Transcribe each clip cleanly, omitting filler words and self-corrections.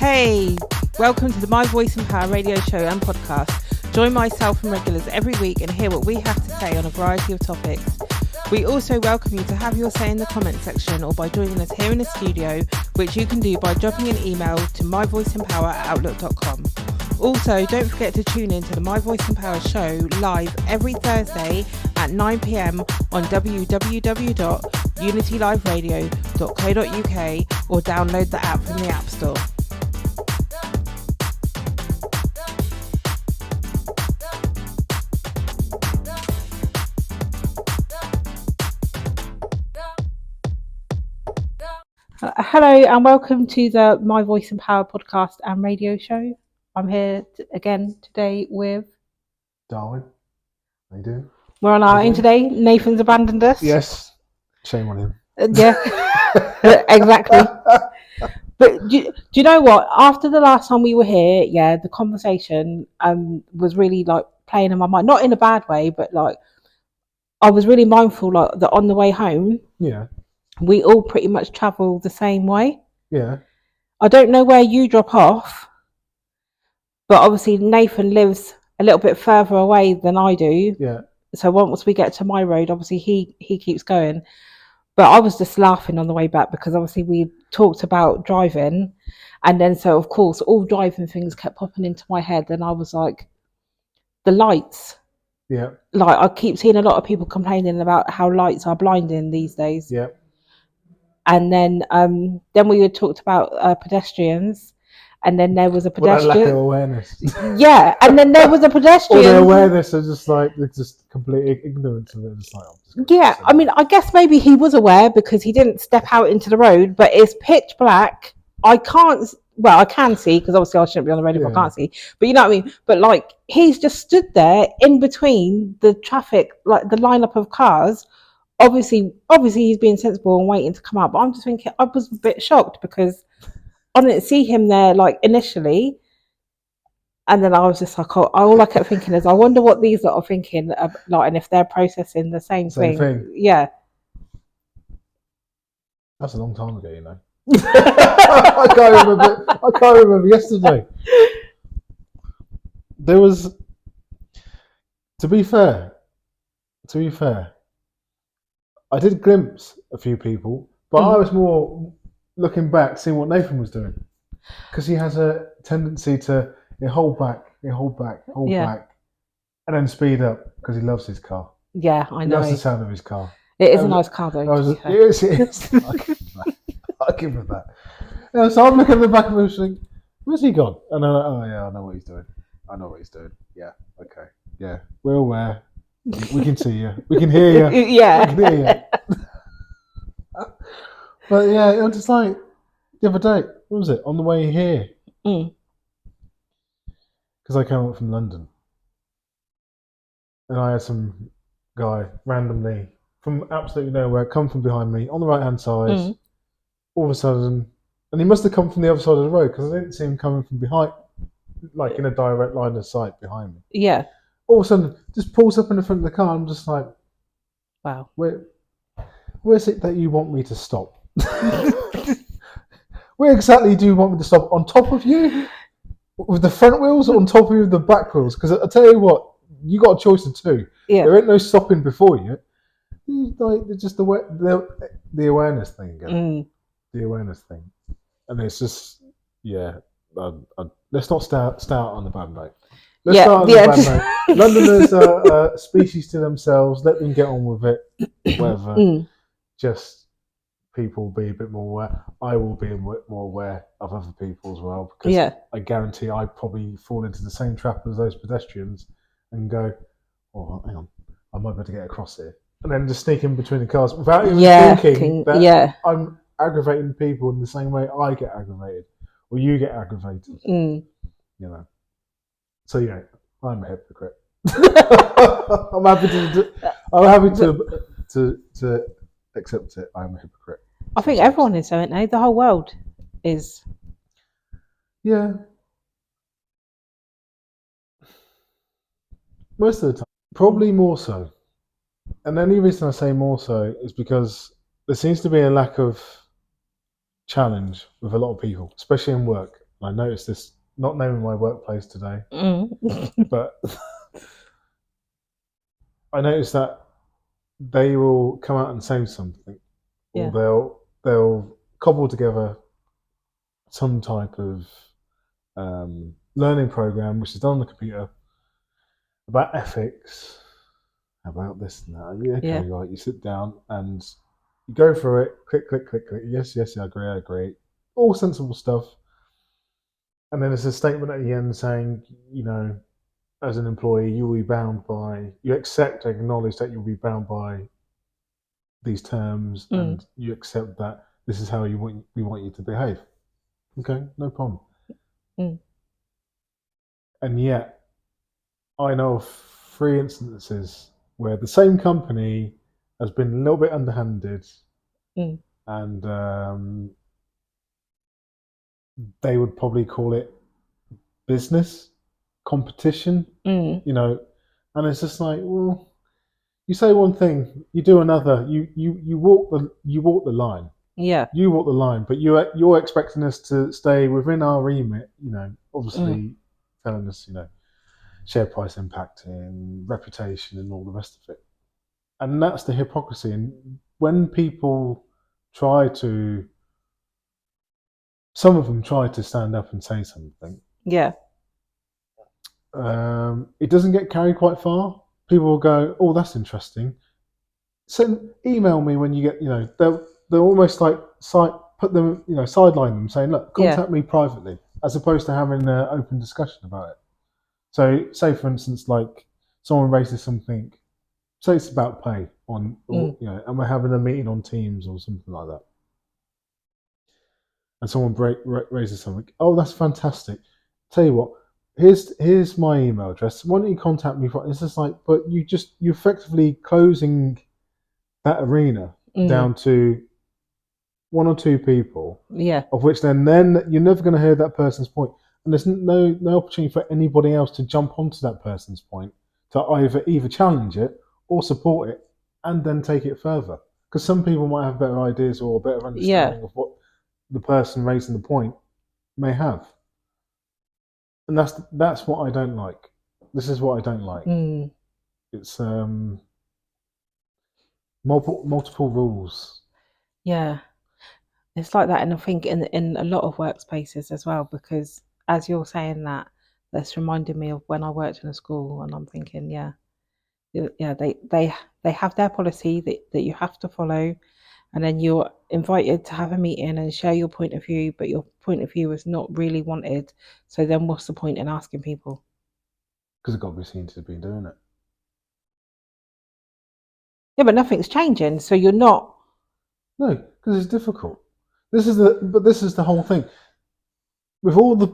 Hey, welcome to the My Voice and Power radio show and podcast. Join myself and regulars every week and hear what we have to say on a variety of topics. We also welcome you to have your say in the comment section or by joining us here in the studio, which you can do by dropping an email to myvoiceandpower@outlook.com. Also, don't forget to tune in to the My Voice and Power show live every Thursday at 9 p.m. on www.unityliveradio.co.uk or download the app from the App Store. Hello and welcome to the My Voice and Power podcast and radio show. I'm here again today with Darwin. How you doing? We're on our own today. Nathan's abandoned us. Yes. Shame on him. Yeah, exactly. But do you know what? After the last time we were here, yeah, the conversation was really like playing in my mind. Not in a bad way, but like I was really mindful like that on the way home. Yeah. We all pretty much travel the same way. Yeah. I don't know where you drop off, but obviously Nathan lives a little bit further away than I do. Yeah. So once we get to my road, obviously he keeps going. But I was just laughing on the way back because obviously we talked about driving. And then so, of course, all driving things kept popping into my head. And I was like, the lights. Yeah. Like I keep seeing a lot of people complaining about how lights are blinding these days. Yeah. And then we had talked about pedestrians, and then there was a pedestrian. Well, lack of awareness. Yeah, and then there was a pedestrian. Or their awareness are just like they're just complete ignorance of it. Just like, yeah, I mean, I guess maybe he was aware because he didn't step out into the road, but it's pitch black. I can't. Well, I can see because obviously I shouldn't be on the road if I can't see. But you know what I mean. But like he's just stood there in between the traffic, like the lineup of cars. Obviously he's being sensible and waiting to come out, but I'm just thinking I was a bit shocked because I didn't see him there like initially, and then I was just like, all I kept thinking is I wonder what these lot are thinking like, and if they're processing the same thing. Yeah, that's a long time ago, you know. I can't remember yesterday. There was, to be fair, I did glimpse a few people, but I was more looking back, seeing what Nathan was doing, because he has a tendency to hold back, and then speed up because he loves his car. Yeah, I know. He loves the sound of his car. It is a nice car, though. It is. I'll give him that. Yeah, so I'm looking at the back of him saying, where's he gone? And I'm like, oh yeah, I know what he's doing. Yeah, okay. Yeah, we're aware. We can see you. We can hear you. Yeah. We can hear you. But yeah, it was just like the other day. What was it? On the way here. Because I came up from London. And I had some guy randomly from absolutely nowhere come from behind me on the right hand side. All of a sudden, and he must have come from the other side of the road because I didn't see him coming from behind, like in a direct line of sight behind me. Yeah. All of a sudden, just pulls up in the front of the car. I'm just like, wow. Where's it that you want me to stop? Where exactly do you want me to stop? On top of you? With the front wheels or on top of you with the back wheels? Because I tell you what, you got a choice of two. Yeah. There ain't no stopping before you. Like, it's just the awareness thing again. The awareness thing. And it's just, yeah, let's not start on the bad note. Let's start on the bad note. Londoners are a species to themselves. Let them get on with it. Whatever. Just people be a bit more aware. I will be a bit more aware of other people as well because I guarantee I probably fall into the same trap as those pedestrians and go, oh, hang on, I might be able to get across here. And then just sneak in between the cars without even thinking that I'm aggravating people in the same way I get aggravated or you get aggravated. You know. So yeah, I'm a hypocrite. I'm happy to accept it. I'm a hypocrite. I think everyone is, don't they? The whole world is. Yeah. Most of the time, probably more so. And the only reason I say more so is because there seems to be a lack of challenge with a lot of people, especially in work. I noticed this, not naming my workplace today, but I noticed that they will come out and say something, or they'll cobble together some type of learning program which is done on the computer about ethics, about this and that. Okay, right. You sit down and you go through it. Click, click, click, click. Yes, yes, I agree, I agree. All sensible stuff. And then there's a statement at the end saying, you know, as an employee, you will be bound by, you accept, acknowledge that you'll be bound by these terms, and you accept that this is how we want you to behave. Okay, no problem. And yet, I know of 3 instances where the same company has been a little bit underhanded, and they would probably call it business competition, you know, and it's just like, well, you say one thing, you do another. You walk the line. Yeah, you walk the line, but you're expecting us to stay within our remit. You know, obviously telling us, you know, share price impacting, reputation, and all the rest of it. And that's the hypocrisy. And when people try to, some of them try to stand up and say something. Yeah. It doesn't get carried quite far. People will go, "Oh, that's interesting." Email me when you get, you know, they'll almost like put them, you know, sideline them, saying, "Look, contact me privately," as opposed to having an open discussion about it. So, say for instance, like someone raises something, say it's about pay on, or, you know, and we're having a meeting on Teams or something like that, and someone raises something. Oh, that's fantastic. Tell you what. Here's my email address. Why don't you contact me? It's just like, but you're effectively closing that arena down to 1 or 2 people. Yeah. Of which then you're never going to hear that person's point, and there's no opportunity for anybody else to jump onto that person's point to either challenge it or support it, and then take it further. Because some people might have better ideas or a better understanding of what the person raising the point may have. And that's what I don't like. This is what I don't like. It's multiple rules. Yeah, it's like that, and I think in a lot of workspaces as well. Because as you're saying that, that's reminding me of when I worked in a school, and I'm thinking, they have their policy that you have to follow, and then you're invited to have a meeting and share your point of view, but your point of view is not really wanted. So then what's the point in asking people? Because it's got to be seen to be doing it. Yeah, but nothing's changing, so you're not. No, because it's difficult. This is the whole thing. With all the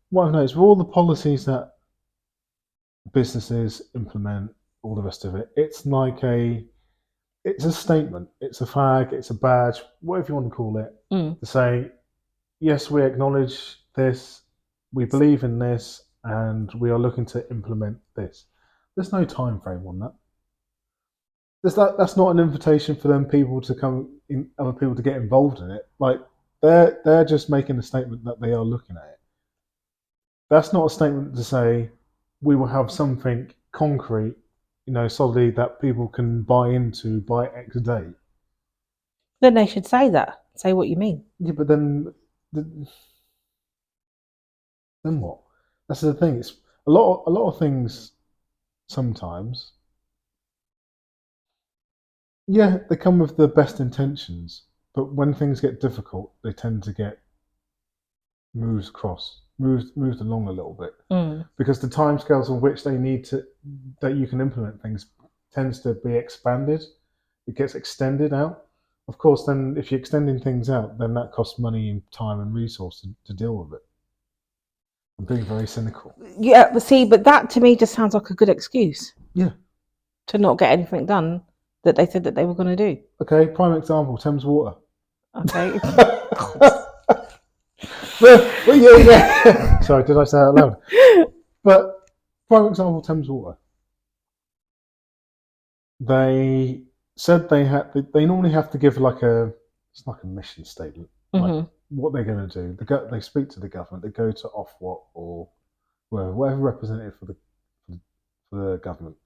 what I've noticed, with all the policies that businesses implement, all the rest of it, it's like it's a statement, it's a flag, it's a badge, whatever you want to call it, to say, yes, we acknowledge this, we believe in this, and we are looking to implement this. There's no time frame on that. That's not an invitation for people to come in, other people to get involved in it. Like they're just making a statement that they are looking at it. That's not a statement to say we will have something concrete, you know, solidly that people can buy into by X date. Then they should say that. Say what you mean. Yeah, but then what? That's the thing. It's a lot of things. Sometimes, yeah, they come with the best intentions, but when things get difficult, they tend to get moved along a little bit, because the timescales on which they need that you can implement things tends to be expanded. It gets extended out. Of course, then if you're extending things out, then that costs money and time and resource to deal with it. I'm being very cynical. Yeah, but that to me just sounds like a good excuse. Yeah. To not get anything done that they said that they were going to do. Okay, prime example, Thames Water. Okay. Well, yeah. Sorry, did I say that out loud? But prime example, Thames Water. They said they normally have to give it's like a mission statement. Like what they're going to do. They speak to the government. They go to Ofwat or whatever representative for the government,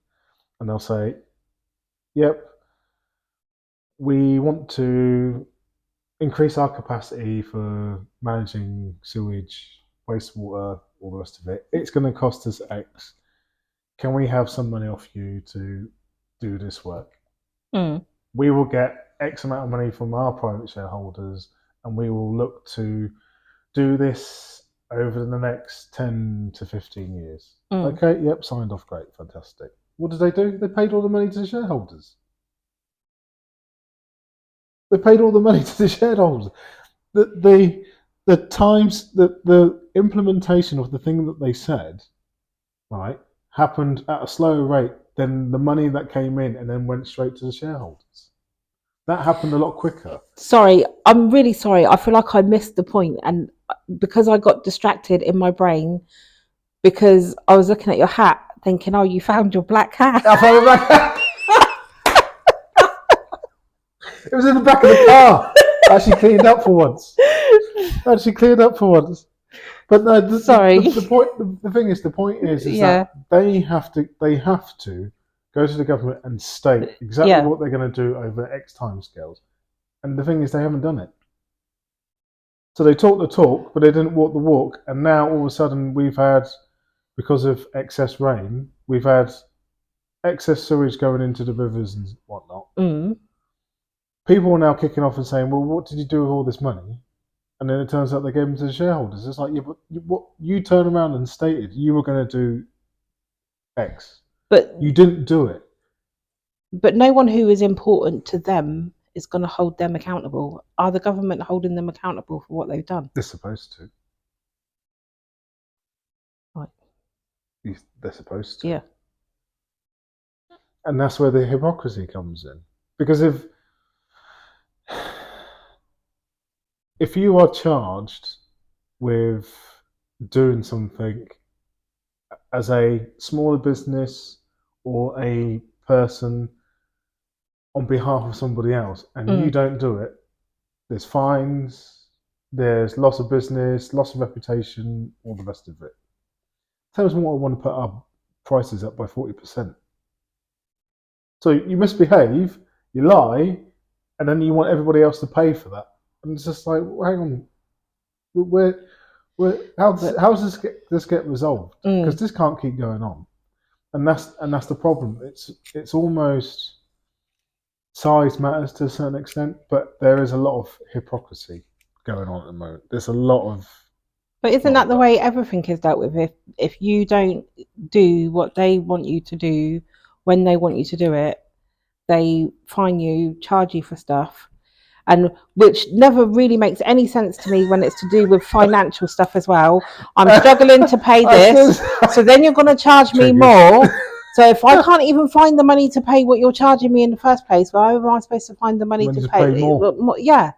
and they'll say, "Yep, we want to increase our capacity for managing sewage, wastewater, all the rest of it. It's going to cost us X. Can we have some money off you to do this work? We will get X amount of money from our private shareholders, and we will look to do this over the next 10 to 15 years. Okay, yep, signed off, great, fantastic. What did they do? They paid all the money to the shareholders. They paid all the money to the shareholders. The implementation of the thing that they said, right, happened at a slower rate than the money that came in and then went straight to the shareholders. That happened a lot quicker. Sorry, I'm really sorry. I feel like I missed the point, and because I got distracted in my brain because I was looking at your hat, thinking, "Oh, you found your black hat." I found a black hat. It was in the back of the car. Actually cleaned up for once. But no, the point is that they have to go to the government and state exactly what they're going to do over X time scales. And the thing is, they haven't done it. So they talk the talk, but they didn't walk the walk. And now all of a sudden we've had, because of excess rain, we've had excess sewage going into the rivers and whatnot. People are now kicking off and saying, "Well, what did you do with all this money?" And then it turns out they gave them to the shareholders. It's like, but what you turned around and stated you were going to do X, but you didn't do it. But no one who is important to them is going to hold them accountable. Are the government holding them accountable for what they've done? They're supposed to. Right. They're supposed to. Yeah. And that's where the hypocrisy comes in. Because if you are charged with doing something as a smaller business or a person on behalf of somebody else and you don't do it, there's fines, there's loss of business, loss of reputation, all the rest of it. Tell us what I want to put our prices up by 40%. So you misbehave, you lie, and then you want everybody else to pay for that. And it's just like, well, hang on, how does this get resolved? Because this can't keep going on, and that's the problem. It's almost size matters to a certain extent, but there is a lot of hypocrisy going on at the moment. There's a lot of. But isn't that the way everything is dealt with? If you don't do what they want you to do when they want you to do it, they fine you, charge you for stuff. And which never really makes any sense to me when it's to do with financial stuff as well. I'm struggling to pay this, so then you're going to charge me more. So if I can't even find the money to pay what you're charging me in the first place, why am I supposed to find the money to pay more? Yeah,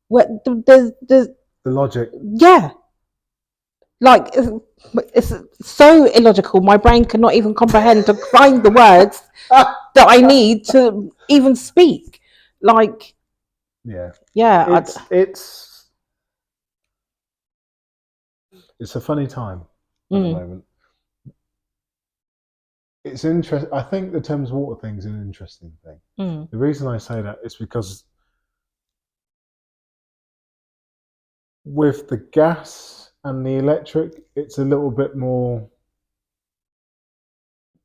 the logic. Yeah, like it's so illogical. My brain cannot even comprehend to find the words that I need to even speak. Like. Yeah. It's a funny time at the moment. It's interesting. I think the Thames Water thing is an interesting thing. The reason I say that is because with the gas and the electric, it's a little bit more.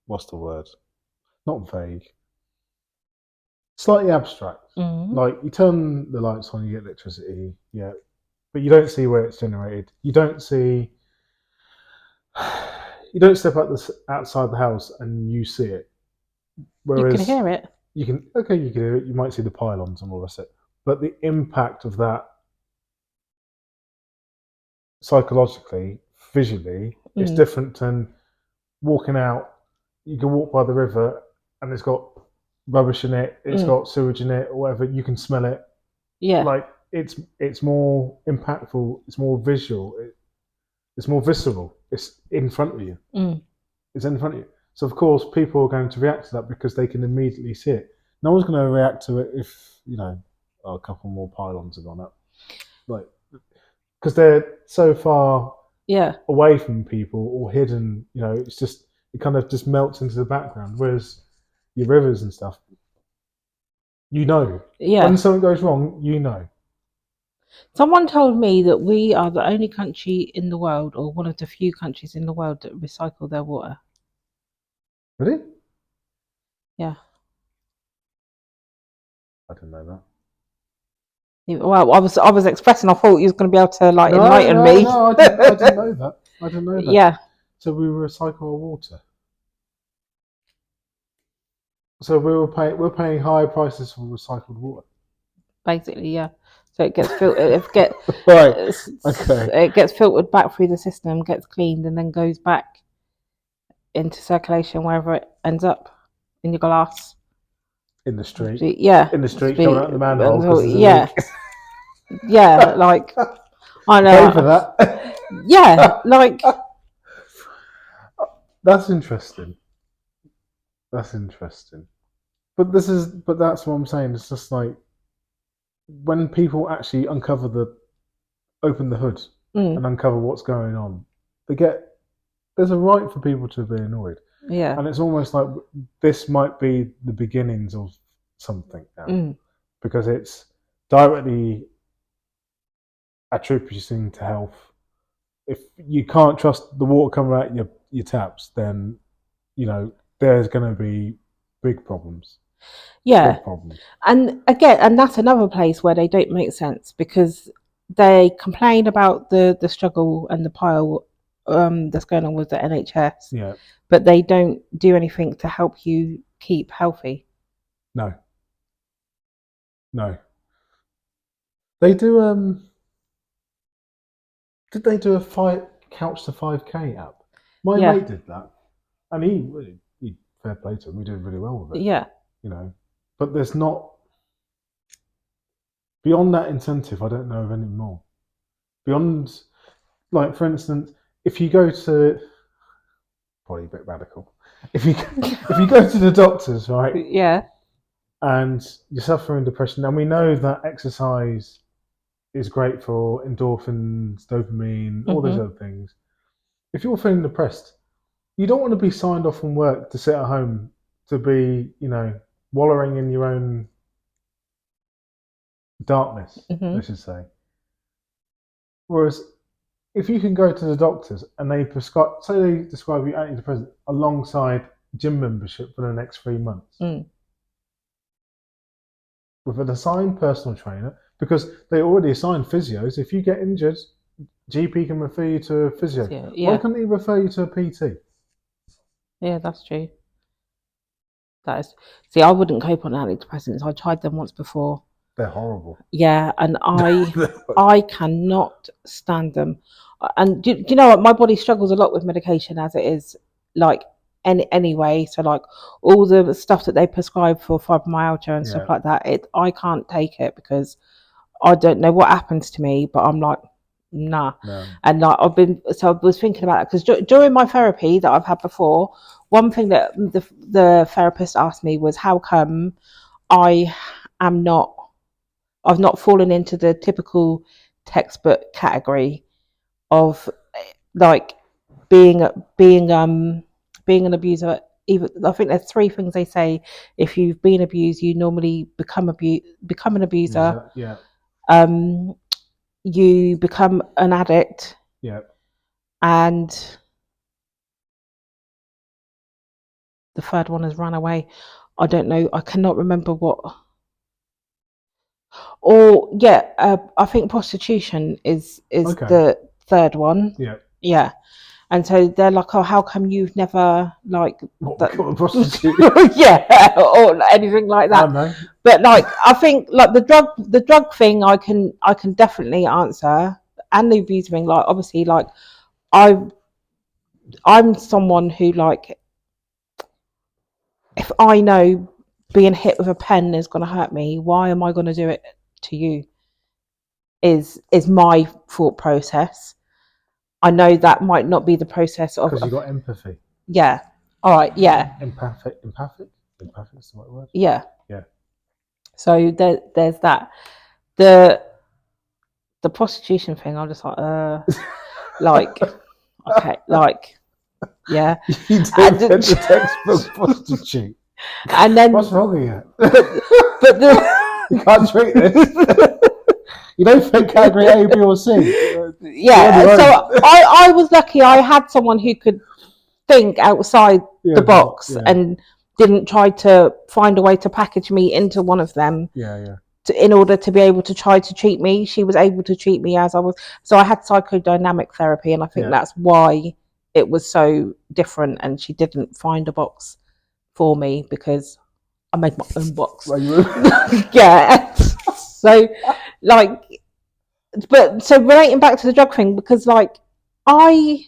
What's the word? Not vague. Slightly abstract. Like you turn the lights on, you get electricity, but you don't see where it's generated. You don't step outside the house and you see it. Whereas you can hear it. You can hear it. You might see the pylons and all that. But the impact of that psychologically, visually, is different than walking out. You can walk by the river and it's got rubbish in it, it's got sewage in it or whatever, you can smell it. Yeah. Like it's more impactful, it's more visual, it's more visceral, it's in front of you. It's in front of you. So of course people are going to react to that because they can immediately see it. No one's going to react to it if, a couple more pylons have gone up. Like because they're so far Yeah. away from people or hidden. You know, it's just it kind of just melts into the background. Whereas your rivers and stuff, you know, Yeah. when something goes wrong, you know. Someone told me that we are the only country in the world, or one of the few countries in the world, that recycle their water. Really? Yeah. I didn't know that. Well, I was expressing. I thought you was going to be able to like enlighten me. No, I didn't know that. I didn't know that. Yeah. So we recycle our water. So we're paying higher prices for recycled water. Basically, yeah. So it gets filtered. Right. Okay. It gets filtered back through the system, gets cleaned, and then goes back into circulation wherever it ends up in your glass. In the street. Yeah. In the street, coming out of the manhole. Yeah. Yeah. Like I know. Pay for that. Yeah. Like. That's interesting. That's interesting. But that's what I'm saying. It's just like when people actually open the hood and uncover what's going on, there's a right for people to be annoyed. Yeah. And it's almost like this might be the beginnings of something now. Because it's directly attributing to health. If you can't trust the water coming out your taps, then you know there's going to be big problems. Yeah. Big problems. And again, and that's another place where they don't make sense, because they complain about the struggle and the pile that's going on with the NHS. Yeah. But they don't do anything to help you keep healthy. No. They do. Did they do a couch to 5K app? My mate did that, and he fair play to him. We did really well with it. Yeah. You know, but there's not beyond that incentive. I don't know of any more. Beyond, like for instance, if you go to probably a bit radical. If you go to the doctors, right? Yeah. And you're suffering depression, and we know that exercise is great for endorphins, dopamine, all those other things. If you're feeling depressed, you don't want to be signed off from work to sit at home to be, wallowing in your own darkness, let's just say. Whereas if you can go to the doctors and they describe you antidepressant alongside gym membership for the next 3 months with an assigned personal trainer, because they already assign physios. If you get injured, GP can refer you to a physio. Yeah. Why can't he refer you to a PT? Yeah, that's true. See, I wouldn't cope on antidepressants. I tried them once before. They're horrible. Yeah, and I cannot stand them. And do you know what? My body struggles a lot with medication as it is, like anyway. So like all the stuff that they prescribe for fibromyalgia and stuff like that, I can't take it because I don't know what happens to me. But I'm like, nah. No. And like I was thinking about it because during my therapy that I've had before, one thing that the therapist asked me was, how come I've not fallen into the typical textbook category of like being an abuser. Even I think there's 3 things they say. If you've been abused, you normally become an abuser. Yeah. You become an addict. Yeah. And the 3rd one has run away. I don't know. I cannot remember what. Or I think prostitution is okay. The 3rd one. Yeah. Yeah. And so they're like, oh, how come you've never become a prostitute? Yeah, or anything like that. I know. But like, I think like the drug thing, I can definitely answer, and the abuse thing. Like, obviously, like I'm someone who, like, if I know being hit with a pen is going to hurt me, why am I going to do it to you? Is my thought process. I know that might not be the process of... Because you got empathy. Yeah. All right, yeah. Empathic is the right word? Yeah. Yeah. So there's that. The the prostitution thing, I'm just like, okay, like, yeah. You don't get the textbook prostitute. And then what's wrong with you? But you can't treat this. You don't fit category A, B, or C. Yeah. So I was lucky. I had someone who could think outside the box and didn't try to find a way to package me into one of them. In order to be able to try to treat me, she was able to treat me as I was. So I had psychodynamic therapy, and I think that's why it was so different. And she didn't find a box for me because I made my own box. Yeah. So, like, but so relating back to the drug thing, because like I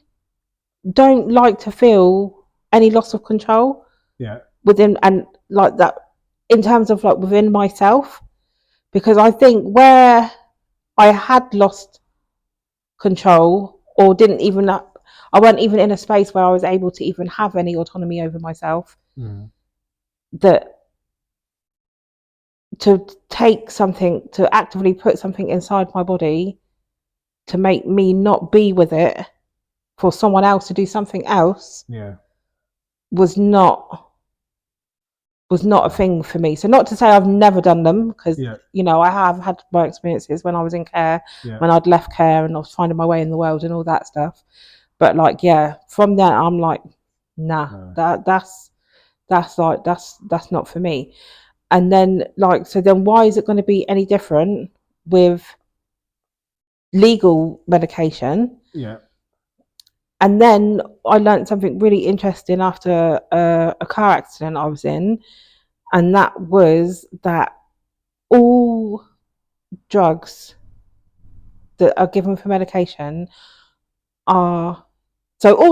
don't like to feel any loss of control. Within and like that in terms of like within myself. Because I think where I had lost control or didn't even, I wasn't even in a space where I was able to even have any autonomy over myself, that to take something, to actively put something inside my body to make me not be with it for someone else to do something else was not a thing for me. So not to say I've never done them, because you know, I have had my experiences when I was in care, when I'd left care and I was finding my way in the world and all that stuff. But like, from there I'm like, nah, that's not for me. And then like, so then why is it going to be any different with legal medication? And then I learned something really interesting after a car accident I was in, and that was that all drugs that are given for medication all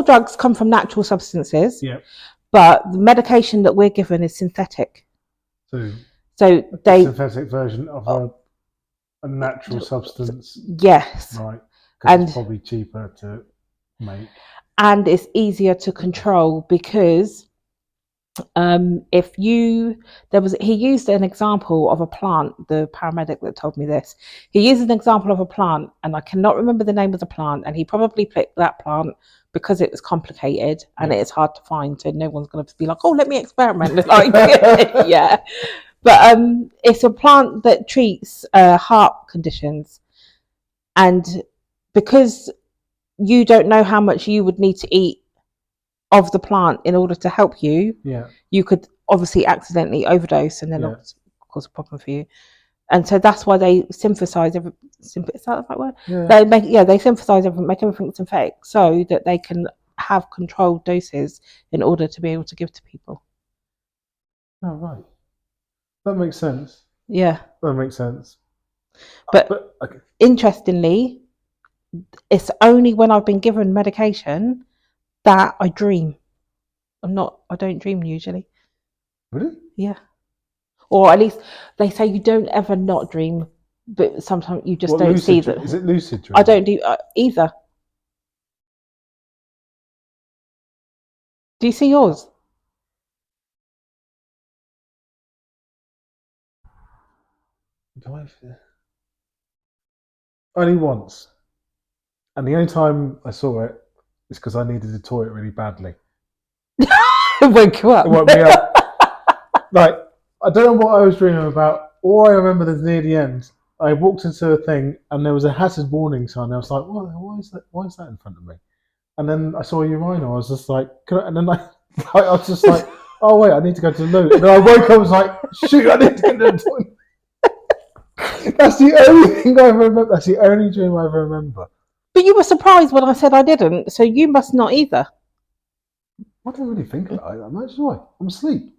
drugs come from natural substances, but the medication that we're given is synthetic. So they synthetic version of a natural substance. Right. And it's probably cheaper to make. And it's easier to control because he used an example of a plant, the paramedic that told me this, he used an example of a plant, and I cannot remember the name of the plant, and he probably picked that plant because it was complicated and it's hard to find, so no one's going to be like, oh, let me experiment. Like, but it's a plant that treats heart conditions, and because you don't know how much you would need to eat of the plant in order to help you, you could obviously accidentally overdose and then cause a problem for you. And so that's why they synthesize is that the right word? They synthesize everything, make everything synthetic so that they can have controlled doses in order to be able to give to people. Oh, right. That makes sense. Yeah. That makes sense. But okay. Interestingly, it's only when I've been given medication that I dream. I don't dream usually. Really? Yeah. Or at least they say you don't ever not dream, but sometimes you just don't see that. Is it lucid dream? I don't do either. Do you see yours? Only once. And the only time I saw it is because I needed the toilet really badly. It woke you up. It woke me up. Like, I don't know what I was dreaming about. All I remember is near the end, I walked into a thing and there was a hazard warning sign. I was like, why is that in front of me? And then I saw a urinal. I was just like, and then I was just like, oh wait, I need to go to the loo. And then I woke up, I was like, shoot, I need to go to the toilet. That's the only thing I remember. That's the only dream I ever remember. But you were surprised when I said I didn't, so you must not either. I don't really think about it that much, do I? I'm asleep.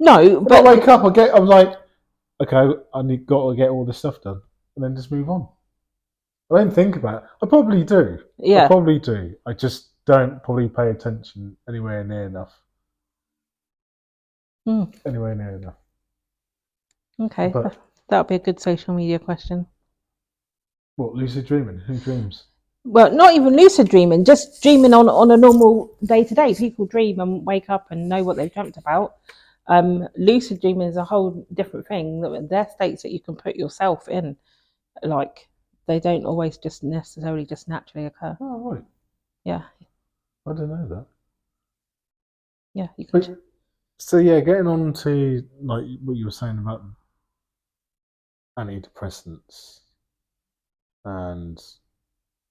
No, but I wake up, I'm like, okay, got to get all this stuff done, and then just move on. I don't think about it. I probably do. Yeah. I probably do. I just don't probably pay attention anywhere near enough. Anywhere near enough. Okay, that'll be a good social media question. What, lucid dreaming? Who dreams? Well, not even lucid dreaming, just dreaming on a normal day-to-day. People dream and wake up and know what they've dreamt about. Lucid dreaming is a whole different thing. They're states that you can put yourself in, like they don't always just necessarily just naturally occur. Oh, right. Yeah. I didn't know that. Yeah, you can. So yeah, getting on to like what you were saying about antidepressants and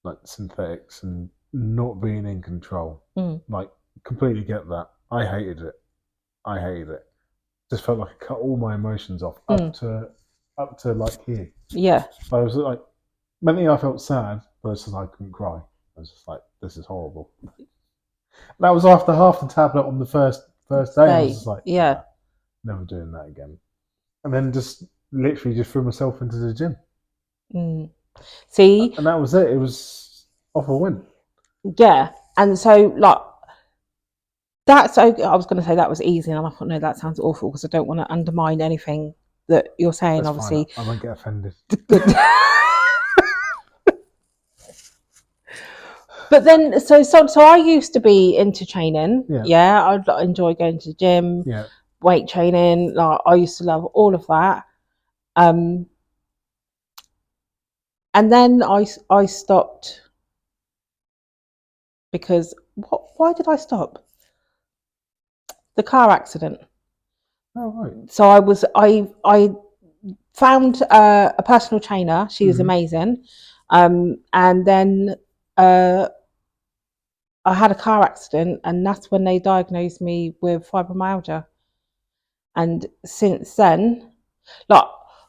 like synthetics and not being in control. Like, completely get that. I hated it. Just felt like I cut all my emotions off up to like here. Yeah. I was like, mentally I felt sad, but it's just I couldn't cry. I was just like, this is horrible. That was after half the tablet on the first day. I was just like, yeah, never doing that again. And then just literally just threw myself into the gym. See, and that was it. It was off I went. Yeah, and so like that's okay. I was going to say that was easy, and I thought, no, that sounds awful because I don't want to undermine anything that you're saying. That's obviously, fine. I won't get offended. Good. But then, so I used to be into training. Yeah, I'd enjoy going to the gym. Yeah. Weight training. Like I used to love all of that. And then I stopped because why did I stop? The car accident. Oh, right. So I found a personal trainer. She was amazing. And then I had a car accident, and that's when they diagnosed me with fibromyalgia. And since then, like,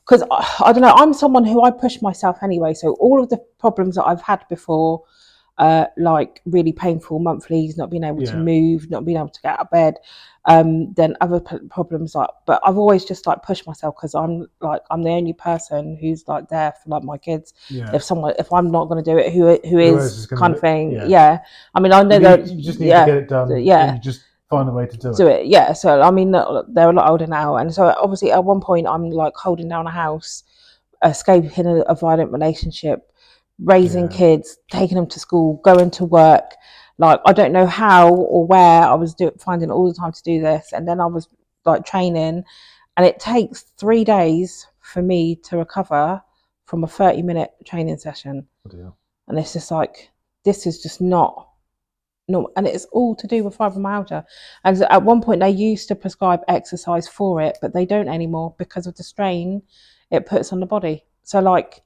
because I don't know, I'm someone who I push myself anyway. So all of the problems that I've had before, like really painful monthlies, not being able to move, not being able to get out of bed, then other problems like, but I've always just like pushed myself because I'm the only person who's like there for like my kids. If I'm not going to do it, who is kind of thing. I mean, I know that you just need to get it done. And you just find a way to do it. Yeah. So I mean, they're a lot older now, and so obviously at one point I'm like holding down a house, escaping a violent relationship, raising kids, taking them to school, going to work. Like I don't know how or where I was finding all the time to do this, and then I was like training, and it takes 3 days for me to recover from a 30-minute training session. And it's just like, this is just not, and it's all to do with fibromyalgia. And at one point they used to prescribe exercise for it, but they don't anymore because of the strain it puts on the body. So like,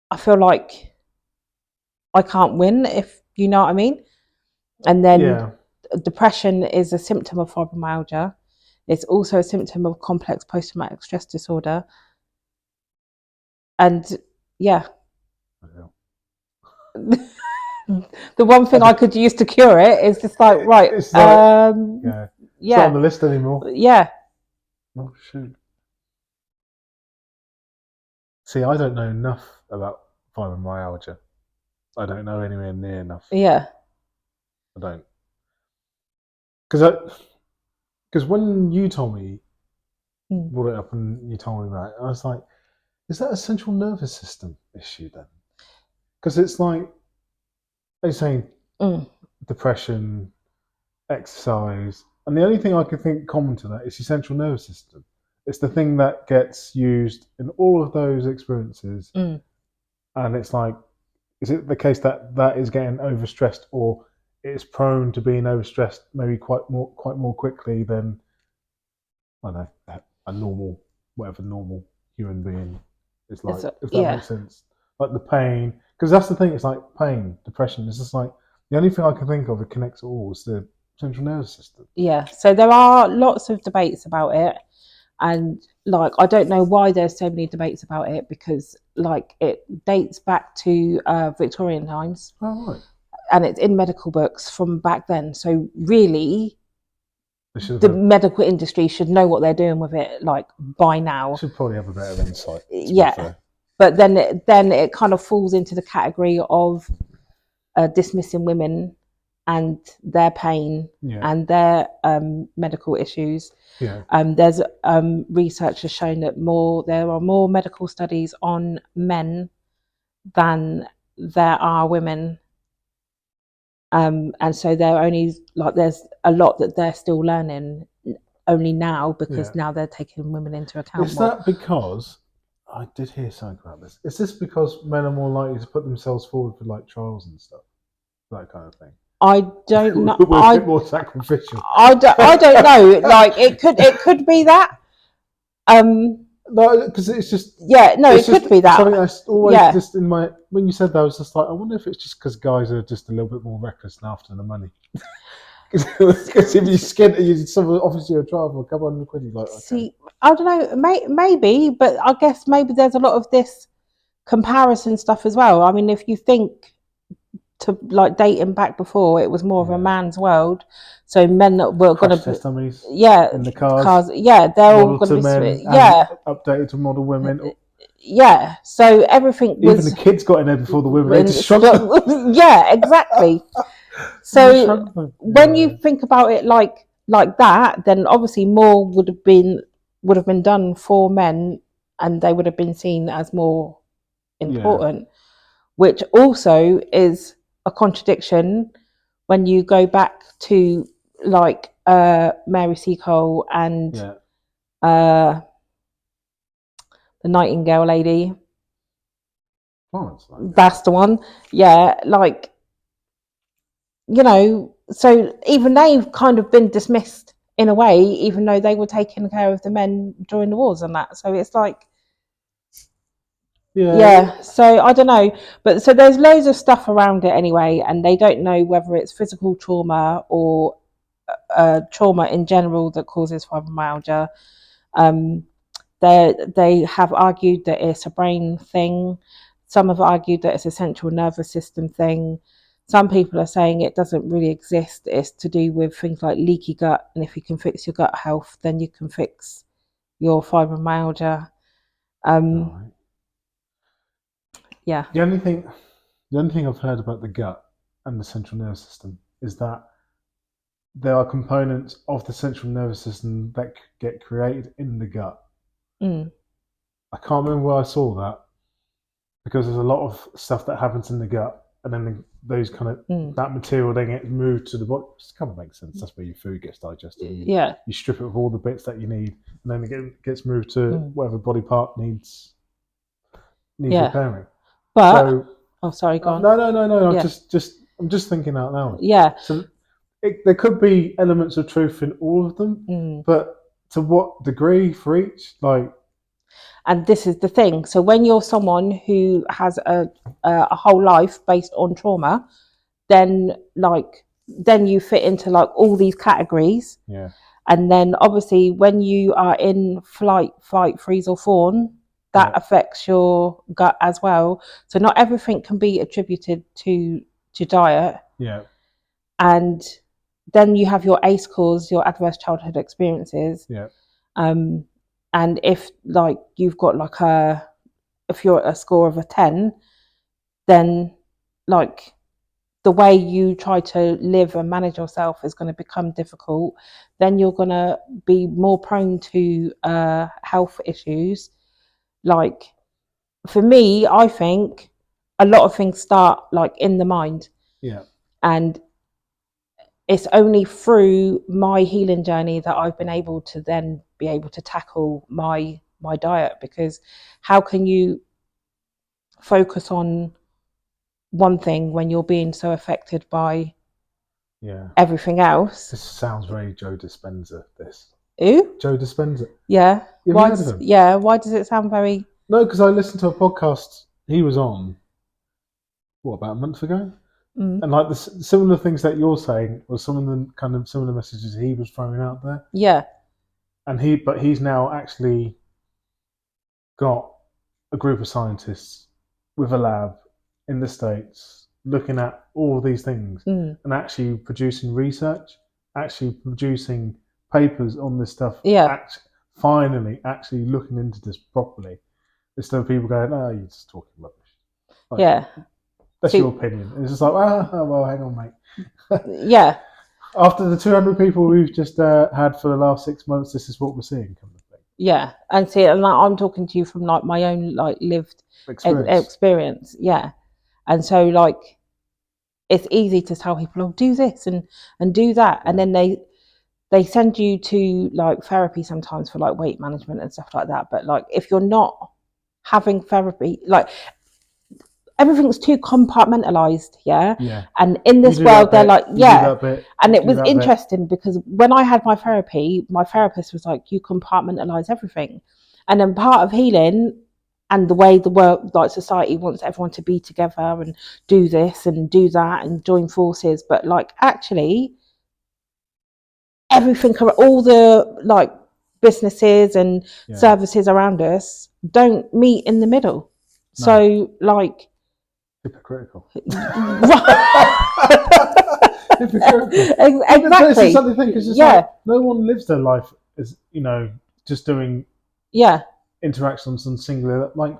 I feel like I can't win, if you know what I mean. And then depression is a symptom of fibromyalgia. It's also a symptom of complex post-traumatic stress disorder. And the one thing I could use to cure it is just like, right, it's not on the list anymore. Oh shoot. See, I don't know enough about fibromyalgia. I don't know anywhere near enough. I don't. Because when you told me, brought it up and you told me that, I was like, is that a central nervous system issue then? Because it's like, they're saying depression, exercise, and the only thing I could think common to that is your central nervous system. It's the thing that gets used in all of those experiences. And it's like, is it the case that that is getting overstressed, or it's prone to being overstressed maybe quite more quickly than, I don't know, a normal, whatever normal human being is like, if that makes sense. Like the pain, because that's the thing, it's like pain, depression, it's just like, the only thing I can think of that connects it all is the central nervous system. So there are lots of debates about it, and like I don't know why there's so many debates about it, because like it dates back to Victorian times. Oh, right. And it's in medical books from back then. So really, the medical industry should know what they're doing with it, like by now. Should probably have a better insight. But then it kind of falls into the category of dismissing women and their pain and their medical issues. There's research has shown that there are more medical studies on men than there are women. And so they're only like, there's a lot that they're still learning only now, because now they're taking women into account. Is that because, I did hear something about this. Is this because men are more likely to put themselves forward for like trials and stuff, that kind of thing? I don't know. We're a bit more sacrificial. I don't know. Like it could be that. No, because it's just it could be that. Something that's always just in my. When you said that, I was just like, I wonder if it's just because guys are just a little bit more reckless and after the money. Because if you skint, someone offers you a trial for a couple £100, you're like, okay. See, I don't know, maybe, but I guess maybe there's a lot of this comparison stuff as well. I mean, if you think to like dating back before, it was more of a man's world, so men that were going to dummies, in the cars, they're all going to be updated to model women. Yeah, so everything was... Even the kids got in there before the women. They just shrunk them. Yeah, exactly. So when you think about it like that, then obviously more would have been done for men, and they would have been seen as more important, which also is a contradiction when you go back to like Mary C. Cole and the Nightingale lady. That's the one. Yeah, like, you know, so even they've kind of been dismissed in a way, even though they were taking care of the men during the wars and that. So it's like, so I don't know, but so there's loads of stuff around it anyway, and they don't know whether it's physical trauma or trauma in general that causes fibromyalgia. They have argued that it's a brain thing. Some have argued that it's a central nervous system thing. Some people are saying it doesn't really exist. It's to do with things like leaky gut, and if you can fix your gut health, then you can fix your fibromyalgia. Yeah. The only thing I've heard about the gut and the central nervous system is that there are components of the central nervous system that get created in the gut. I can't remember where I saw that, because there's a lot of stuff that happens in the gut, and then those kind of that material then gets moved to the body. It kind of makes sense. That's where your food gets digested. You strip it of all the bits that you need, and then it gets moved to whatever body part needs repairing. But sorry, go on. No. I'm just thinking out loud. Yeah. So there could be elements of truth in all of them, but to what degree for each? And this is the thing. So when you're someone who has a whole life based on trauma, then you fit into like all these categories. Yeah. And then obviously when you are in flight, fight, freeze or fawn, that affects your gut as well. So not everything can be attributed to diet. Yeah. And then you have your ACE scores, your adverse childhood experiences. Yeah. And if like you've got like if you're a score of a 10, then like the way you try to live and manage yourself is going to become difficult. Then you're going to be more prone to health issues. Like for me, I think a lot of things start like in the mind. Yeah. And it's only through my healing journey that I've been able to then be able to tackle my diet, because how can you focus on one thing when you're being so affected by everything else? This sounds very Joe Dispenza, this. Who? Joe Dispenza. Yeah. Why does it sound very... No, because I listened to a podcast he was on, about a month ago? And like the similar things that you're saying were some of the kind of similar messages he was throwing out there. Yeah. And he's now actually got a group of scientists with a lab in the States looking at all these things and actually producing research, actually producing papers on this stuff. Yeah. Finally actually looking into this properly, instead of people going, "Oh, you're just talking rubbish." That's your opinion. It's just like, well, hang on, mate. Yeah. After the 200 people we've just had for the last 6 months, this is what we're seeing. Kind of thing. Yeah, and see, and I'm talking to you from like my own like lived experience. Yeah, and so like it's easy to tell people, "Oh, do this and do that," and then they send you to like therapy sometimes for like weight management and stuff like that. But like if you're not having therapy, like everything's too compartmentalized, Yeah. And in this world, they're like, and it was interesting because when I had my therapy, my therapist was like, you compartmentalize everything, and then part of healing and the way the world, like society, wants everyone to be together and do this and do that and join forces, but like actually, everything, all the like businesses and services around us don't meet in the middle. No. So like. Hypocritical. Exactly. It's something because like, no one lives their life as just doing interactions on singular. Like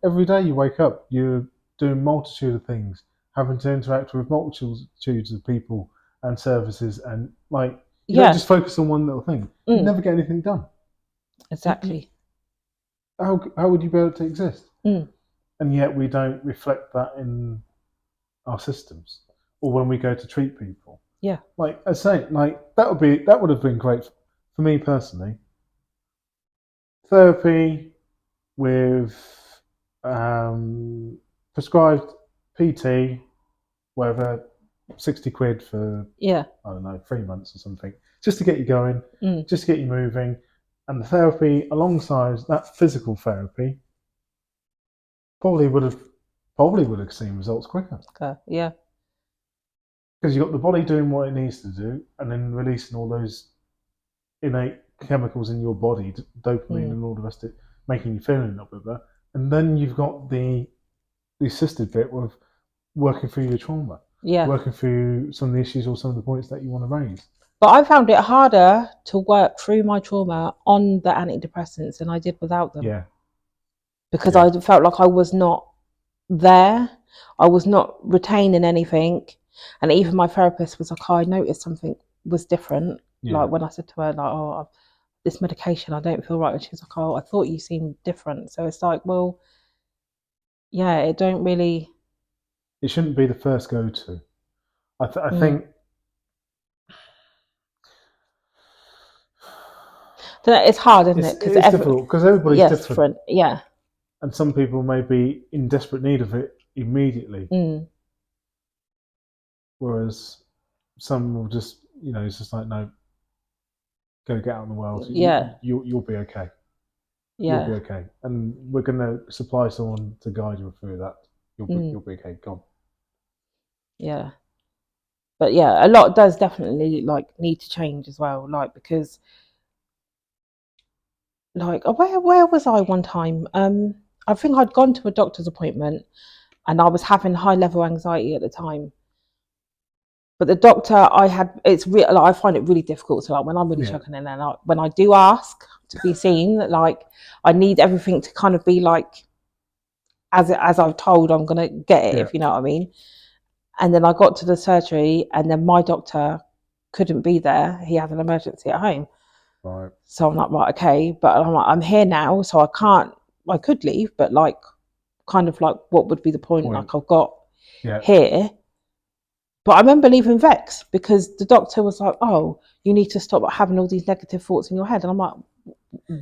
every day you wake up, you're doing multitude of things, having to interact with multitudes of people and services, and like you don't just focus on one little thing. You never get anything done. Exactly. How would you be able to exist? And yet we don't reflect that in our systems or when we go to treat people. Yeah. Like I say, like that would have been great for me personally. Therapy with prescribed PT, whatever, 60 quid for I don't know, 3 months or something, just to get you going, just to get you moving, and the therapy alongside that physical therapy. Probably would have seen results quicker. Yeah. Because you've got the body doing what it needs to do, and then releasing all those innate chemicals in your body, dopamine and all the rest of it, making you feel a little bit better. And then you've got the assisted bit of working through your trauma, working through some of the issues or some of the points that you want to raise. But I found it harder to work through my trauma on the antidepressants than I did without them. Yeah. Because I felt like I was not there. I was not retaining anything. And even my therapist was like, I noticed something was different. Like when I said to her, like, oh, this medication, I don't feel right. And she was like, oh, I thought you seemed different. So it's like, well, it don't really. It shouldn't be the first go-to. I think. It's hard, isn't it? Because it's difficult because everybody's different. Yeah. And some people may be in desperate need of it immediately. Whereas some will just, it's just like, no, go get out in the world. You'll be okay. You'll be okay. And we're going to supply someone to guide you through that. You'll be okay. Go on. Yeah. But a lot does definitely like need to change as well. Like, because like, where was I one time? I think I'd gone to a doctor's appointment and I was having high level anxiety at the time. But the doctor I find it really difficult. So like when I'm really checking in and when I do ask to be seen, like I need everything to kind of be like, as I've told, I'm going to get it, if you know what I mean. And then I got to the surgery and then my doctor couldn't be there. He had an emergency at home. Right. So I'm like, right, okay. But I'm like, I'm here now, so I could leave, but like, kind of like, what would be the point? Like I've got here. But I remember leaving vexed because the doctor was like, oh, you need to stop having all these negative thoughts in your head. And I'm like,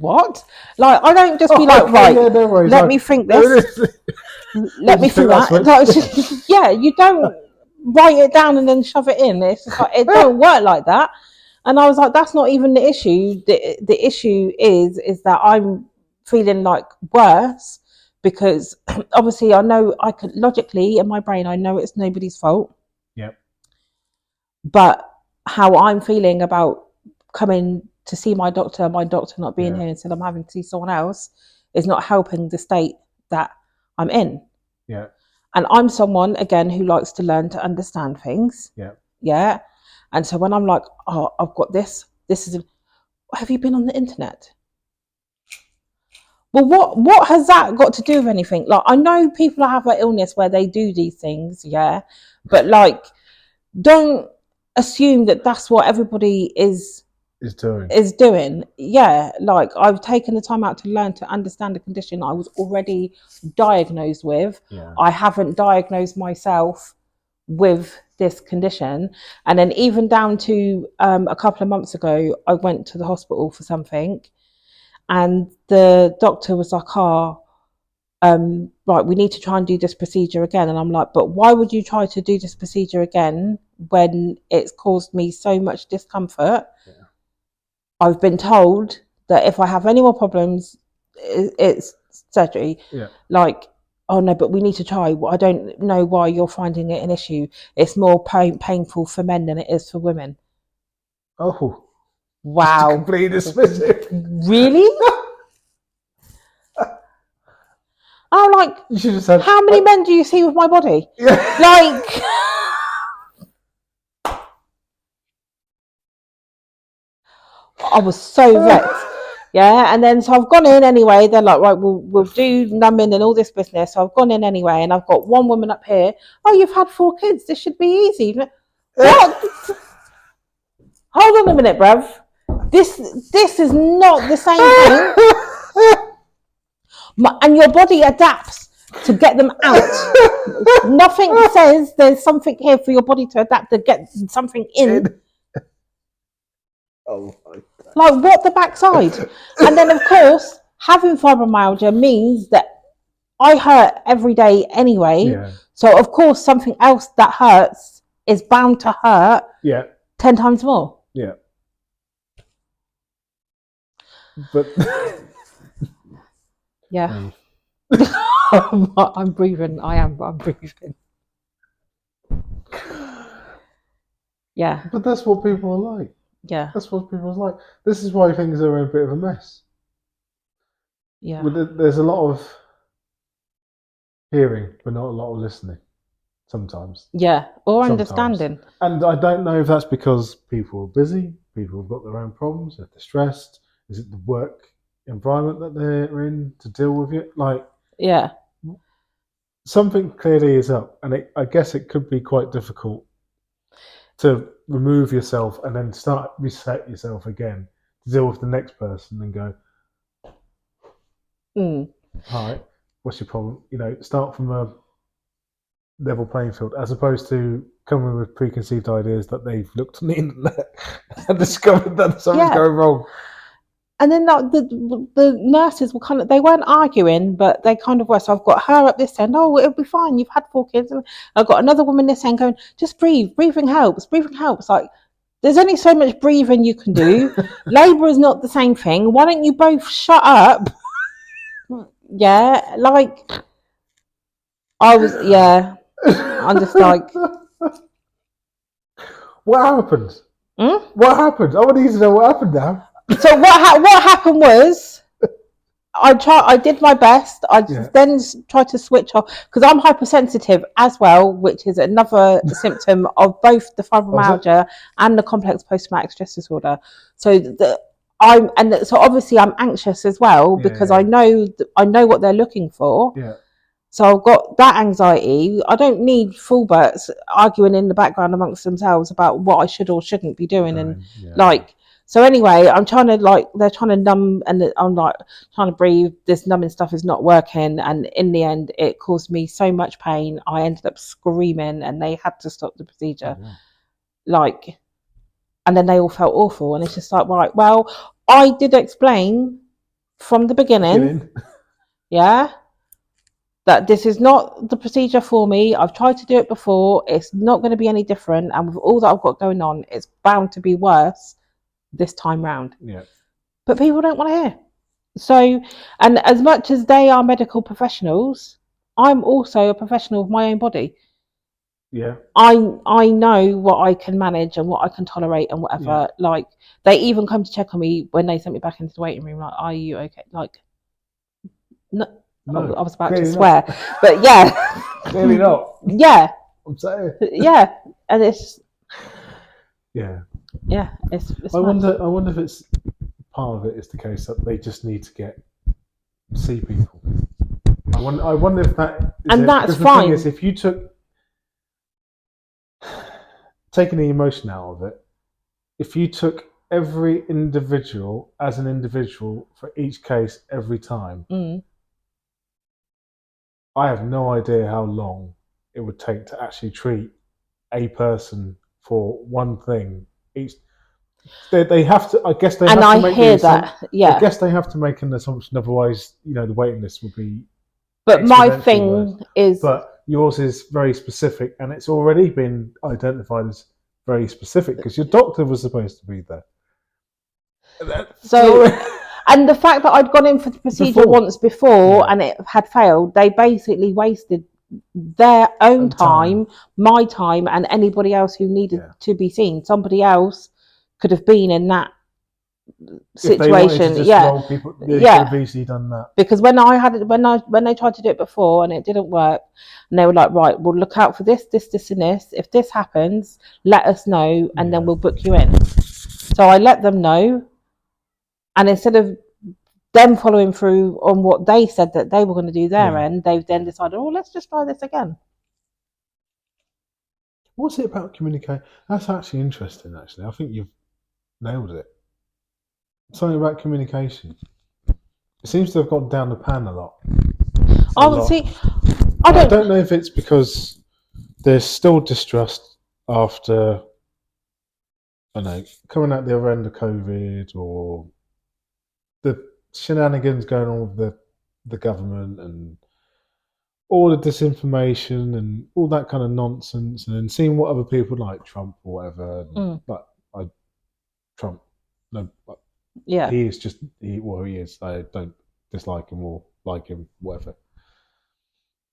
what? Like, I don't just be like, right, let me think this. Let me think that. Like, you don't write it down and then shove it in. It's just like, it don't work like that. And I was like, that's not even the issue. The issue is that I'm feeling like worse because obviously I know I could logically in my brain, I know it's nobody's fault. Yep. But how I'm feeling about coming to see my doctor not being here, instead I'm having to see someone else, is not helping the state that I'm in. Yeah. And I'm someone, again, who likes to learn to understand things. Yeah. Yeah. And so when I'm like, oh, I've got this is, have you been on the internet? Well, what has that got to do with anything? Like, I know people have an illness where they do these things, but like, don't assume that that's what everybody is doing. Like, I've taken the time out to learn to understand a condition I was already diagnosed with. I haven't diagnosed myself with this condition. And then even down to a couple of months ago, I went to the hospital for something and the doctor was like, oh, right, we need to try and do this procedure again. And I'm like, but why would you try to do this procedure again when it's caused me so much discomfort? Yeah. I've been told that if I have any more problems, it's surgery. Yeah. Like, oh no, but we need to try. I don't know why you're finding it an issue. It's more painful for men than it is for women. Oh, wow! Completely dismissive. Really? I'm like, you should have said, how many men do you see with my body? Yeah. Like, I was so vexed. Yeah, and then so I've gone in anyway. They're like, right, we'll do numbing and all this business. So I've gone in anyway, and I've got one woman up here. Oh, you've had 4 kids. This should be easy. What? Hold on a minute, bruv. This is not the same thing. And your body adapts to get them out. Nothing says there's something here for your body to adapt to get something in. Oh my God. Like, what the backside? And then, of course, having fibromyalgia means that I hurt every day anyway. Yeah. So, of course, something else that hurts is bound to hurt 10 times more. Yeah. But... yeah. I'm breathing. I'm breathing. Yeah. But that's what people are like. Yeah. That's what people are like. This is why things are a bit of a mess. Yeah. There's a lot of hearing, but not a lot of listening. Sometimes. Yeah. Or understanding. And I don't know if that's because people are busy, people have got their own problems, if they're stressed. Is it the work environment that they're in to deal with it? Like, yeah. Something clearly is up, and I guess it could be quite difficult to remove yourself and then reset yourself again to deal with the next person and go, all right, what's your problem? You know, start from a level playing field, as opposed to coming with preconceived ideas that they've looked on the internet and discovered that something's going wrong. And then the nurses were kind of, they weren't arguing, but they kind of were. So I've got her up this end, oh, it'll be fine, you've had 4 kids. And I've got another woman this end going, just breathe, breathing helps. Like, there's only so much breathing you can do. Labour is not the same thing. Why don't you both shut up? Yeah, like, I'm just like. What happened? What happened? I want you to know what happened now. So what happened was, I did my best. I then tried to switch off because I'm hypersensitive as well, which is another symptom of both the fibromyalgia and the complex post-traumatic stress disorder. So so obviously I'm anxious as well because I know what they're looking for. Yeah. So I've got that anxiety. I don't need fullberts arguing in the background amongst themselves about what I should or shouldn't be doing, So anyway, I'm trying to they're trying to numb, and I'm like trying to breathe. This numbing stuff is not working, and in the end, it caused me so much pain. I ended up screaming, and they had to stop the procedure. And then they all felt awful, and it's just like, right, well, I did explain from the beginning, that this is not the procedure for me. I've tried to do it before. It's not going to be any different, and with all that I've got going on, it's bound to be worse this time round. Yeah. But people don't want to hear. So, and as much as they are medical professionals, I'm also a professional of my own body. Yeah. I know what I can manage and what I can tolerate and whatever. Yeah. Like, they even come to check on me when they sent me back into the waiting room, like, are you okay? Like, no, I was about to swear. But yeah. Clearly not. Yeah. I'm saying. Yeah. And it's it's I wonder if it's part of it is the case that they just need to see people. I wonder if that is and it. That's the fine. Thing is, if you taking the emotion out of it, if you took every individual as an individual for each case every time, I have no idea how long it would take to actually treat a person for one thing. They have to. I guess they. And have to make hear that. Yeah. I guess they have to make an assumption. Otherwise, the waiting list would be But my exponentially thing worse. is, But yours is very specific, and it's already been identified as very specific because your doctor was supposed to be there. So, and the fact that I'd gone in for the procedure once before and it had failed, they basically wasted their own time, my time, and anybody else who needed to be seen. Somebody else could have been in that situation. Could have easily done that. Because when they tried to do it before and it didn't work, and they were like, right, we'll look out for this, and this. If this happens, let us know, and then we'll book you in. So I let them know, and instead of them following through on what they said that they were going to do their end, they've then decided, oh, let's just try this again. What's it about communication? That's actually interesting, actually. I think you've nailed it. Something about communication. It seems to have gone down the pan a lot. I don't know if it's because there's still distrust after, I don't know, coming out the other end of COVID, or the shenanigans going on with the government and all the disinformation and all that kind of nonsense, and then seeing what other people like Trump or whatever, Trump, no, he is just he is. I don't dislike him or like him, whatever.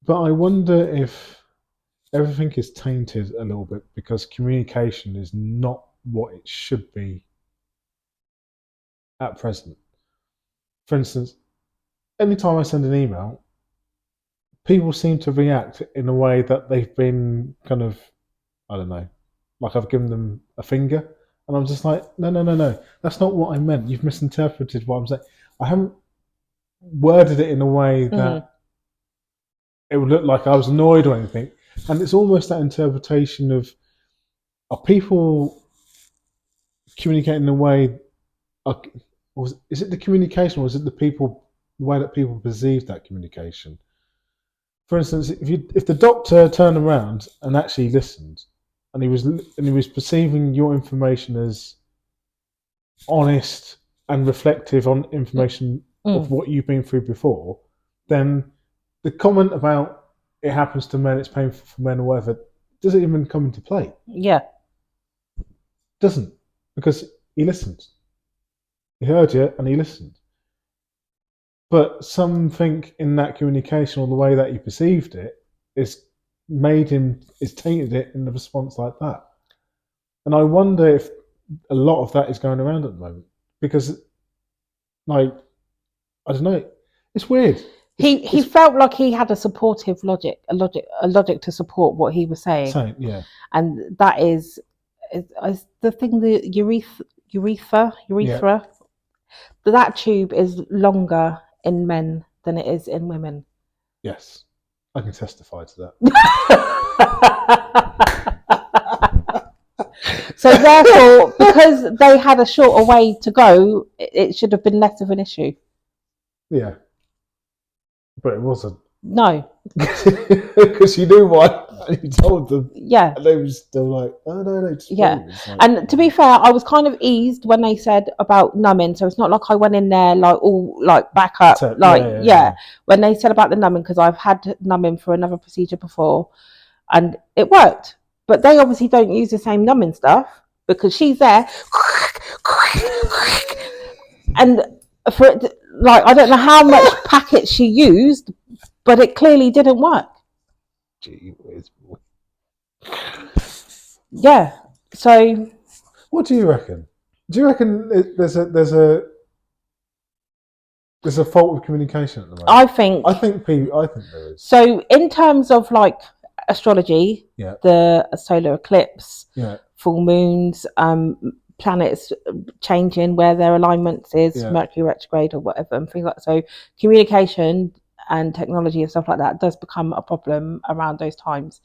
But I wonder if everything is tainted a little bit because communication is not what it should be at present. For instance, anytime I send an email, people seem to react in a way that they've been kind of, I don't know, like I've given them a finger. And I'm just like, no, that's not what I meant. You've misinterpreted what I'm saying. I haven't worded it in a way that it would look like I was annoyed or anything. And it's almost that interpretation of, are people communicating in a way, is it the communication or is it the way that people perceive that communication? For instance, if the doctor turned around and actually listened, and he was perceiving your information as honest and reflective on information of what you've been through before, then the comment about it happens to men, it's painful for men or whatever, doesn't even come into play. Yeah. Doesn't. Because he listened. He heard you and he listened. But something in that communication or the way that he perceived it is tainted it in the response like that. And I wonder if a lot of that is going around at the moment. Because, like, I don't know, it's weird. He felt like he had a supportive logic to support what he was saying. And that is the thing, the urethra. That tube is longer in men than it is in women. Yes, I can testify to that. So therefore, because they had a shorter way to go, it should have been less of an issue. Yeah. But it wasn't. No. Because you knew why, and you told them. Yeah. And they were still like, oh, no. Yeah. And to be fair, I was kind of eased when they said about numbing. So it's not like I went in there like all like back up. Yeah. When they said about the numbing, because I've had numbing for another procedure before and it worked. But they obviously don't use the same numbing stuff because she's there. And for it, like, I don't know how much packet she used, but it clearly didn't work. Gee whiz. Yeah. So, what do you reckon? Do you reckon there's a fault with communication at the moment? I think there is. So, in terms of like astrology, the solar eclipse, full moons, planets changing where their alignments is, Mercury retrograde or whatever, and things like that. So communication and technology and stuff like that does become a problem around those times.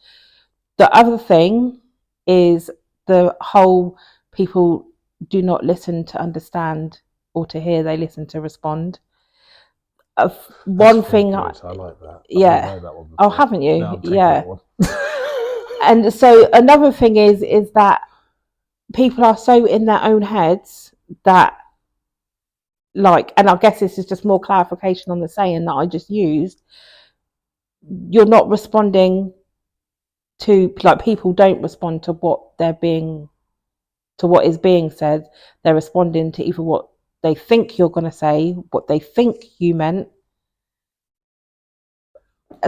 The other thing is the whole people do not listen to understand or to hear, they listen to respond. One thing I like that. Yeah. Oh, haven't you? No, yeah. And so another thing is that people are so in their own heads that, like, and I guess this is just more clarification on the saying that I just used, you're not responding to, like, people don't respond to what is being said. They're responding to either what they think you're going to say, what they think you meant.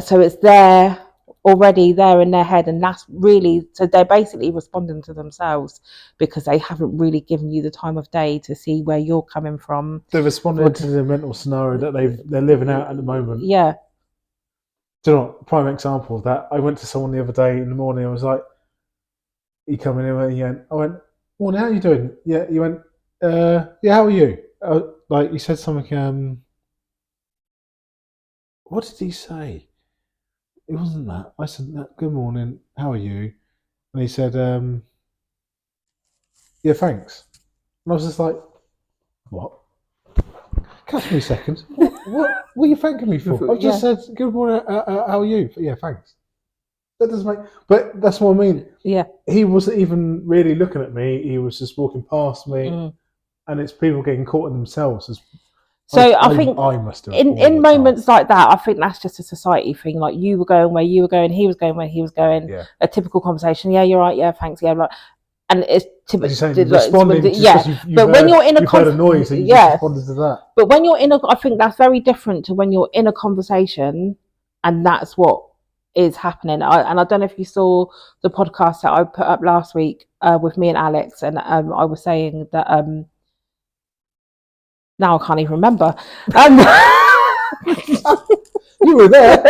So it's already there in their head, and that's really, so they're basically responding to themselves because they haven't really given you the time of day to see where you're coming from. They're responding to the mental scenario that they're living out at the moment. Yeah. Do you know what? Prime example of that, I went to someone the other day in the morning. I was like, he come in and I went, morning, how are you doing? Yeah, he went, yeah, how are you? Like, he said something, what did he say? It wasn't that. I said, good morning, how are you? And he said, yeah, thanks. And I was just like, what? Catch me a second. What are you thanking me for? I just said, good morning, how are you? Yeah, thanks. That doesn't make... But that's what I mean. Yeah. He wasn't even really looking at me. He was just walking past me. And it's people getting caught in themselves. So I think I must do in moments like that, I think that's just a society thing. Like, you were going where you were going, he was going where he was going. Yeah. A typical conversation. Yeah, you're right. Yeah, thanks. Yeah, like, and it's typically responding. But when you're in a noise, and you just responded to that. But when you're I think that's very different to when you're in a conversation, and that's what is happening. And I don't know if you saw the podcast that I put up last week with me and Alex, and I was saying that now I can't even remember. You were there.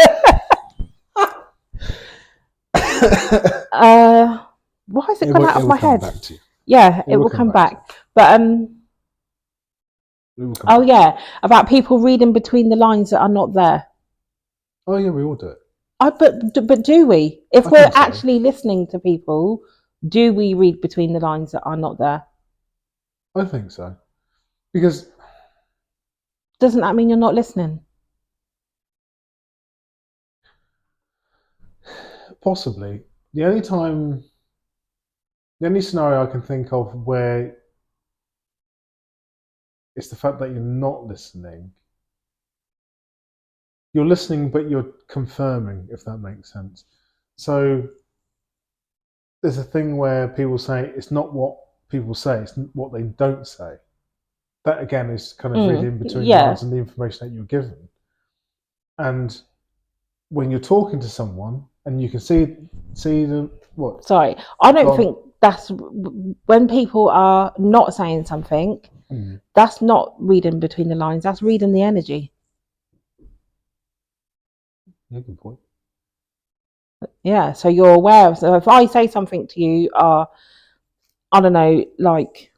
Why has it gone out of my head? It will come back. But about people reading between the lines that are not there. Oh yeah, we all do it. But do we? If we're actually listening to people, do we read between the lines that are not there? I think so. Because doesn't that mean you're not listening? Possibly. The only scenario I can think of where it's the fact that you're not listening. You're listening, but you're confirming, if that makes sense. So there's a thing where people say it's not what people say, it's what they don't say. That again is kind of reading between the lines and the information that you're given. And when you're talking to someone and you can see them, what? Sorry, I don't think that's when people are not saying something. That's not reading between the lines. That's reading the energy. Yeah, good point. Yeah, so you're aware of. So if I say something to you, I don't know, like,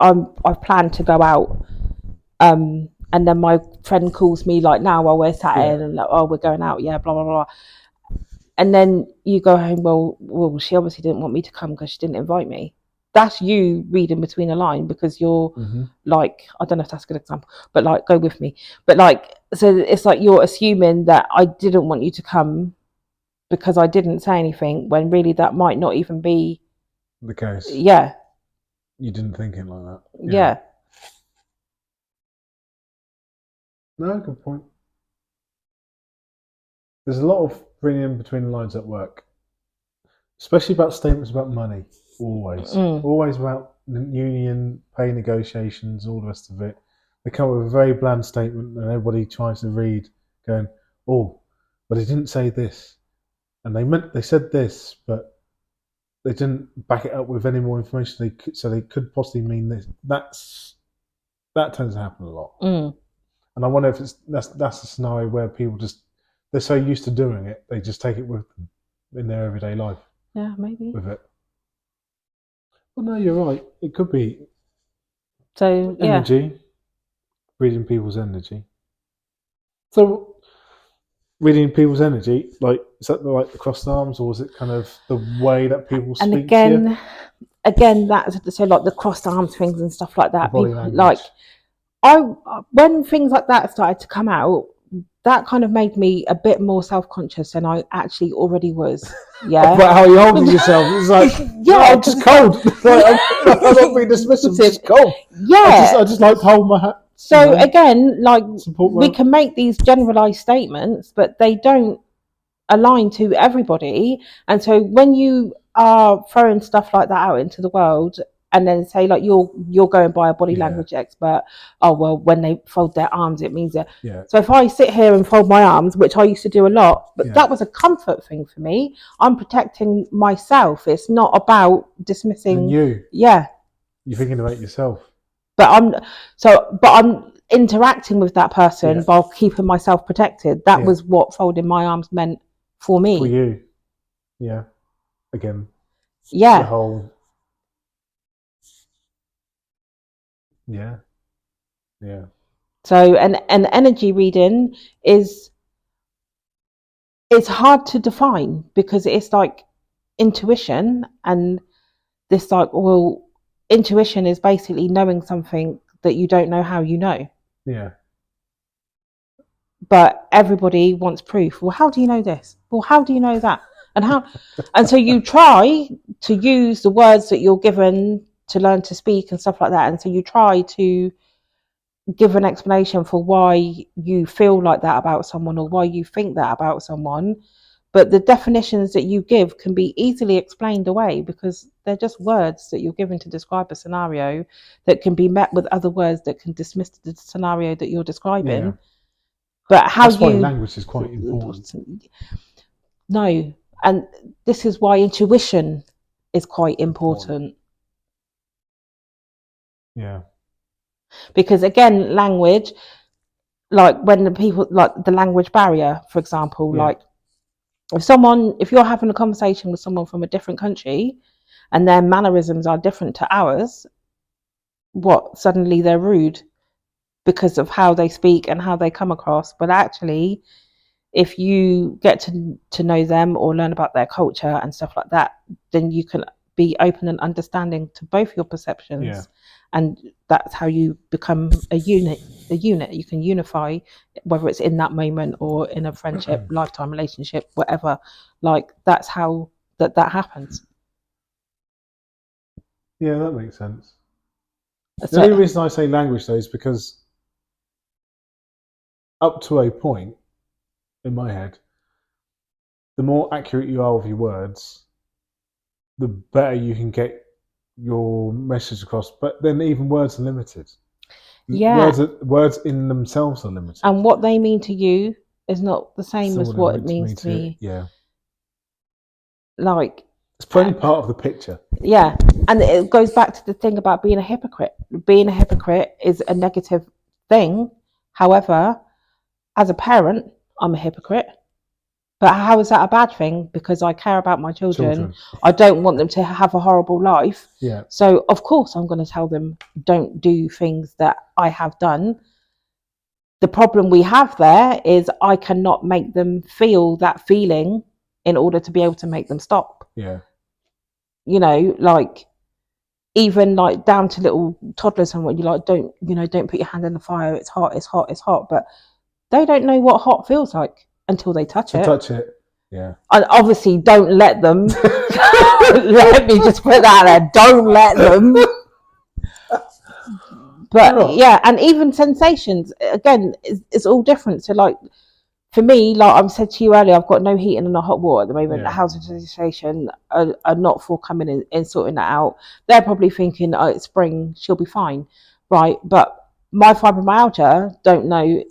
I've planned to go out, and then my friend calls me like now while we're sat in, and like, oh, we're going out, yeah, blah blah blah, and then you go home. Well, she obviously didn't want me to come because she didn't invite me. That's you reading between the line because you're like, I don't know if that's a good example, but like, go with me. But like, so it's like you're assuming that I didn't want you to come because I didn't say anything, when really that might not even be the case. Yeah. You didn't think it like that. Yeah. No, good point. There's a lot of reading between the lines at work, especially about statements about money. Always about union pay negotiations, all the rest of it. They come up with a very bland statement, and everybody tries to read, going, "Oh, but they didn't say this, and they said this, but they didn't back it up with any more information. They could possibly mean this." That tends to happen a lot, and I wonder if that's a scenario where people they're so used to doing it, they just take it with them in their everyday life. Yeah, maybe with it. Well, no, you're right. It could be. So energy, reading people's energy. So reading people's energy, like, is that like the crossed arms, or is it kind of the way that people speak? And again, that's so like the crossed arms things and stuff like that. People, like, when things like that started to come out, that kind of made me a bit more self-conscious than I actually already was. Yeah. But how are you holding yourself? It's like, I'm just cold. I'm not being dismissive. It's just cold. Yeah. I just like to hold my hat. So again, like, we can make these generalized statements, but they don't aligned to everybody. And so when you are throwing stuff like that out into the world, and then say like you're going by a body language expert, oh well, when they fold their arms it means that. So if I sit here and fold my arms, which I used to do a lot, but that was a comfort thing for me, I'm protecting myself. It's not about dismissing and you. Yeah, you're thinking about yourself. But I'm interacting with that person while keeping myself protected. That was what folding my arms meant for me. For you. Yeah. Again. Yeah. The whole. Yeah. Yeah. So an energy reading it's hard to define, because it's like intuition, and this like, well, intuition is basically knowing something that you don't know how you know. Yeah. But everybody wants proof. Well, how do you know this? Well, how do you know that? And how? And so you try to use the words that you're given to learn to speak and stuff like that. And so you try to give an explanation for why you feel like that about someone, or why you think that about someone. But the definitions that you give can be easily explained away, because they're just words that you're given to describe a scenario that can be met with other words that can dismiss the scenario that you're describing. Yeah. But how That's why language is quite important. No, and this is why intuition is quite important. Yeah. Because again, language, like when the people, like the language barrier, for example, like if you're having a conversation with someone from a different country and their mannerisms are different to ours, suddenly they're rude because of how they speak and how they come across. But actually, if you get to know them or learn about their culture and stuff like that, then you can be open and understanding to both your perceptions. And that's how you become a unit. You can unify, whether it's in that moment or in a friendship, lifetime relationship, whatever. Like that's how that happens. Yeah, that makes sense. The only reason I say language though is because up to a point in my head, the more accurate you are with your words, the better you can get your message across. But then even words are limited. Yeah. Words in themselves are limited. And what they mean to you is not the same as what it means to me. Yeah. Like, it's probably part of the picture. Yeah. And it goes back to the thing about being a hypocrite. Being a hypocrite is a negative thing. However, as a parent, I'm a hypocrite. But how is that a bad thing? Because I care about my children. I don't want them to have a horrible life. Yeah. So of course I'm going to tell them, don't do things that I have done. The problem we have there is I cannot make them feel that feeling in order to be able to make them stop. Yeah. You know, like even like down to little toddlers, and when you're like, don't put your hand in the fire. It's hot, it's hot, it's hot. But they don't know what hot feels like until they touch it. Yeah. And obviously don't let them. Let me just put that there. Don't let them. But yeah, and even sensations, again, it's all different. So like for me, like I said to you earlier, I've got no heating and no hot water at the moment. The housing association are not forthcoming in sorting that out. They're probably thinking, oh, it's spring, she'll be fine, right? But my fibromyalgia don't know.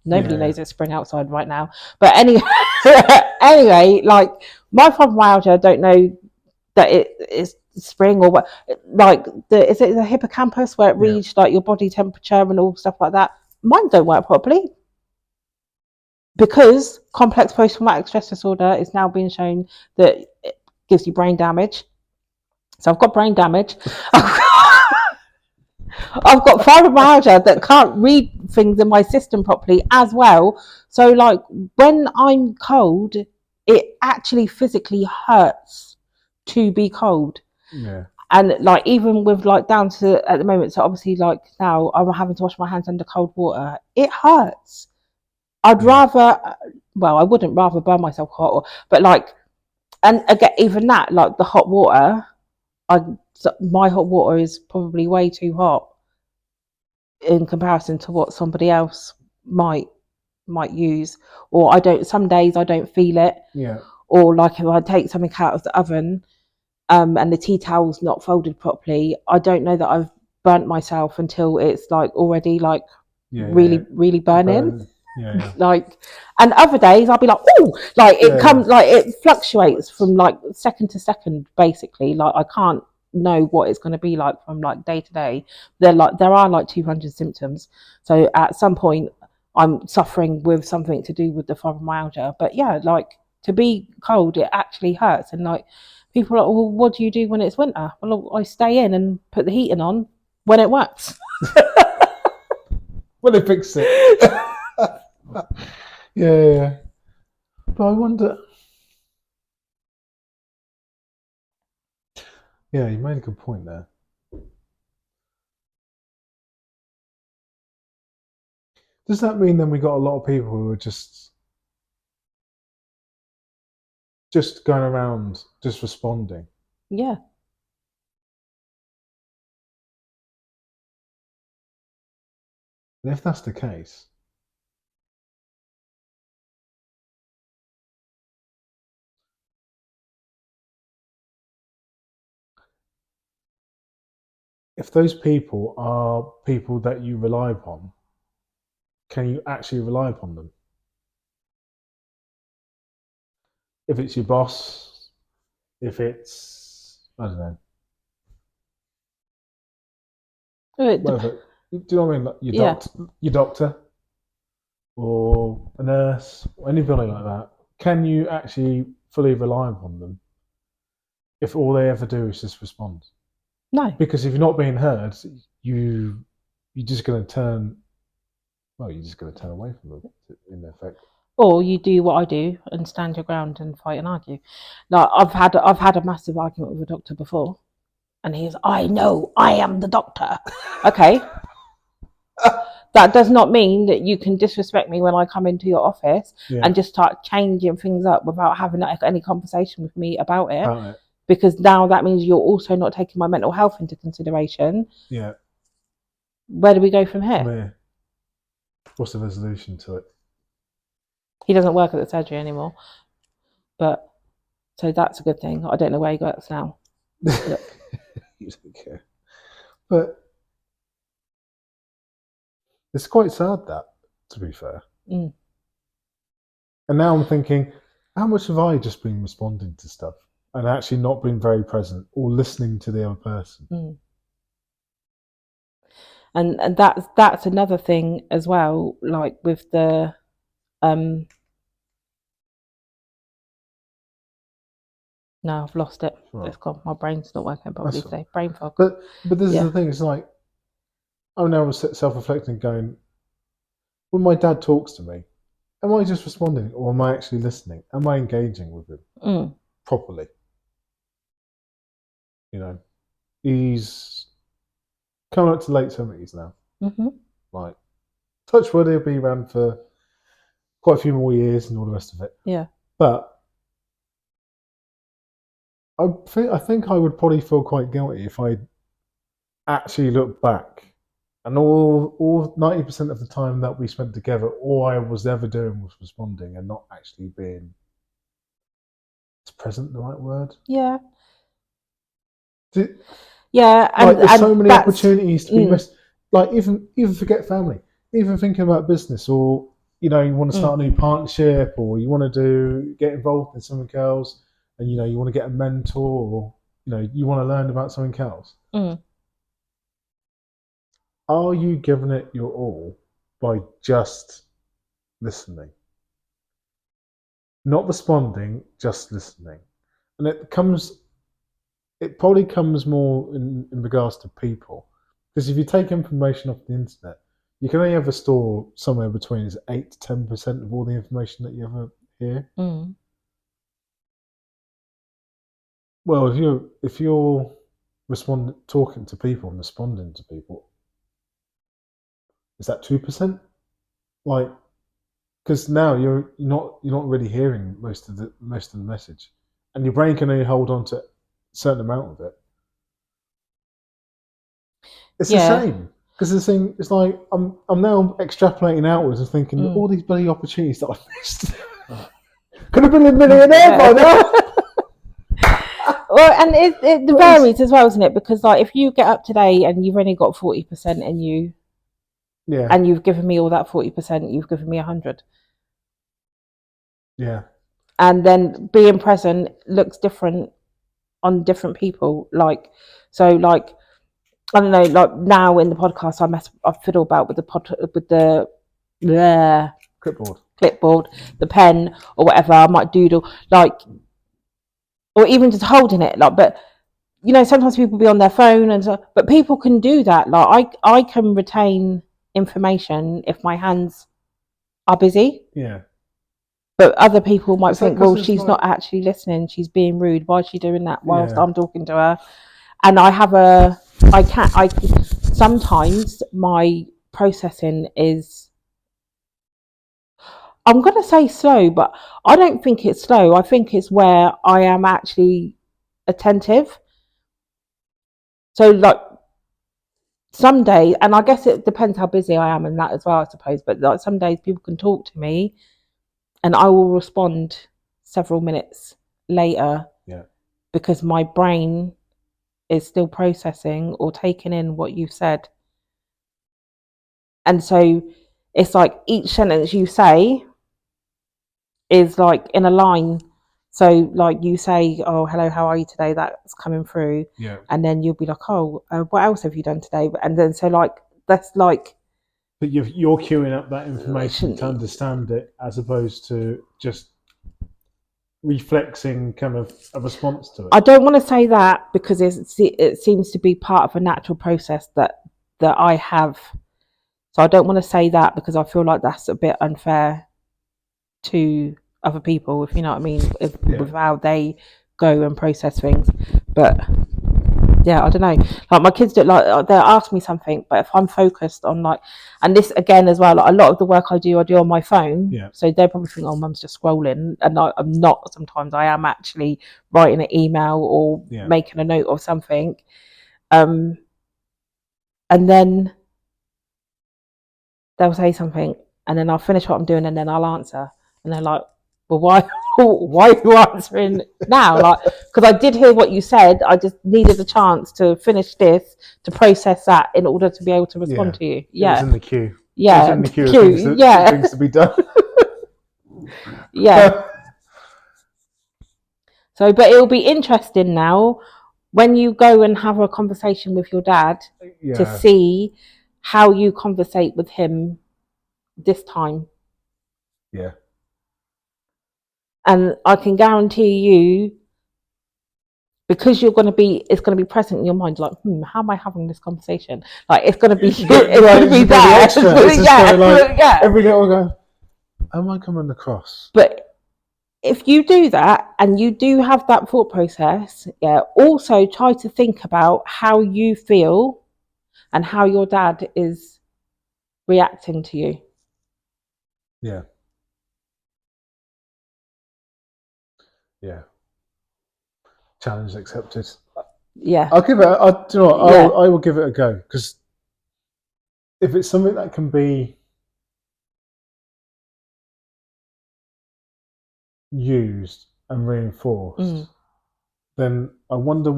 Nobody knows it's spring outside right now. But anyway, like my fibromyalgia don't know that it is spring or what. Like is it the hippocampus where it reads like your body temperature and all stuff like that? Mine don't work properly because complex post-traumatic stress disorder is now being shown that it gives you brain damage. So I've got brain damage. I've got fibromyalgia that can't read things in my system properly as well. So like when I'm cold, it actually physically hurts to be cold. Yeah. And like even with like down to at the moment, so obviously like now I'm having to wash my hands under cold water. It hurts. I'd rather, well, I wouldn't rather burn myself hot, but like, and again, even that, like the hot water, my hot water is probably way too hot in comparison to what somebody else might might use, or some days I don't feel it. Yeah. Or like if I take something out of the oven, and the tea towel's not folded properly, I don't know that I've burnt myself until it's like already like really burning. Yeah. Like, and other days I'll be like, oh, like it comes like it fluctuates from like second to second, basically. Like I can't know what it's going to be like from like day to day. There are like 200 symptoms, so at some point I'm suffering with something to do with the fibromyalgia. But yeah, like to be cold, it actually hurts. And like people are like, well, what do you do when it's winter? Well, I stay in and put the heating on when it works. When they fix it. Yeah. But I wonder. Yeah, you made a good point there. Does that mean then we got a lot of people who are just going around, just responding? Yeah. And if that's the case, if those people are people that you rely upon, can you actually rely upon them? If it's your boss, if it's, I don't know. Whatever. Do you know what I mean? Like your doctor, or a nurse, or anybody like that. Can you actually fully rely upon them if all they ever do is just respond? No. Because if you're not being heard, you're just going to turn. Well, you're just going to turn away from them, in effect. Or you do what I do and stand your ground and fight and argue. Like I've had a massive argument with a doctor before, and he's, I know, I am the doctor. Okay. That does not mean that you can disrespect me when I come into your office and just start changing things up without having any conversation with me about it. Right. Because now that means you're also not taking my mental health into consideration. Yeah. Where do we go from here? What's the resolution to it? He doesn't work at the surgery anymore. But so that's a good thing. I don't know where he works now. You don't care. But it's quite sad, that, to be fair. Mm. And now I'm thinking, how much have I just been responding to stuff and actually not been very present or listening to the other person? Mm. And that's another thing as well, like with the no, I've lost it. Right. It's gone. My brain's not working properly today. Brain fog. But this is the thing. It's like, I'm now self-reflecting, going, when my dad talks to me, am I just responding, or am I actually listening? Am I engaging with him properly? You know, he's coming up to late 70s now. Mm-hmm. Like, touch wood, he'll be around for quite a few more years and all the rest of it. Yeah. But I think I would probably feel quite guilty if I actually looked back and all 90% of the time that we spent together, all I was ever doing was responding and not actually being, is present the right word? Yeah. Yeah, like there's so many opportunities to be missed. Like even forget family, even thinking about business, or you know, you want to start a new partnership, or you want to get involved in something else, and you know, you want to get a mentor, or you know, you want to learn about something else. Are you giving it your all by just listening? Not responding, just listening. And it probably comes more in regards to people. Because if you take information off the internet, you can only ever store somewhere between 8 to 10% of all the information that you ever hear. Well, if you're talking to people and responding to people, is that 2%? Like, because now you're not really hearing most of the message, and your brain can only hold on to a certain amount of it. It's a shame, Because the thing, it's like I'm now extrapolating outwards and thinking all these bloody opportunities that I missed. Could have been a millionaire by now. Well, and it varies as well, isn't it? Because like if you get up today and you've only got 40% in you, and you've given me all that 40%, you've given me 100. Yeah. And then being present looks different on different people. Like, so like, I don't know, like now in the podcast, I fiddle about with the clipboard, the pen or whatever. I might doodle, like, or even just holding it, like. But you know, sometimes people be on their phone, and so, but people can do that. Like, I can retain information if my hands are busy. Yeah. But other people might think, well, she's not actually listening. She's being rude. Why is she doing that whilst I'm talking to her? And sometimes my processing is, I'm going to say slow, but I don't think it's slow. I think it's where I am actually attentive. So like some days, and I guess it depends how busy I am and that as well, I suppose. But like some days people can talk to me and I will respond several minutes later because my brain is still processing or taking in what you've said. And so it's like each sentence you say is like in a line. So like you say, oh, hello, how are you today? That's coming through. Yeah. And then you'll be like, oh, what else have you done today? And then so like, that's like. But you're queuing up that information to understand it as opposed to just reflexing kind of a response to it. I don't want to say that because it seems to be part of a natural process that I have. So I don't want to say that because I feel like that's a bit unfair to other people, if you know what I mean, with how they go and process things. But yeah, I don't know. Like my kids do, like they'll ask me something, but if I'm focused on like, and this again as well, like a lot of the work I do on my phone. Yeah. So they probably think, oh, mum's just scrolling, and I'm not. Sometimes I am actually writing an email or making a note of something, and then they'll say something, and then I'll finish what I'm doing, and then I'll answer, and they're like, well, why are you answering now? Like, because I did hear what you said. I just needed a chance to finish this, to process that in order to be able to respond to you. Yeah. It was in the queue. Yeah. It was in the queue of things to be done. Yeah. So, but it'll be interesting now when you go and have a conversation with your dad to see how you conversate with him this time. Yeah. And I can guarantee you, because it's going to be present in your mind, like, how am I having this conversation? Like, it's going to be, it's going to be there. Every day I'll go, am I coming across? But if you do that and you do have that thought process, also try to think about how you feel and how your dad is reacting to you. Yeah. Yeah. Challenge accepted. Yeah. I'll give it. I will give it a go, because if it's something that can be used and reinforced, then I wonder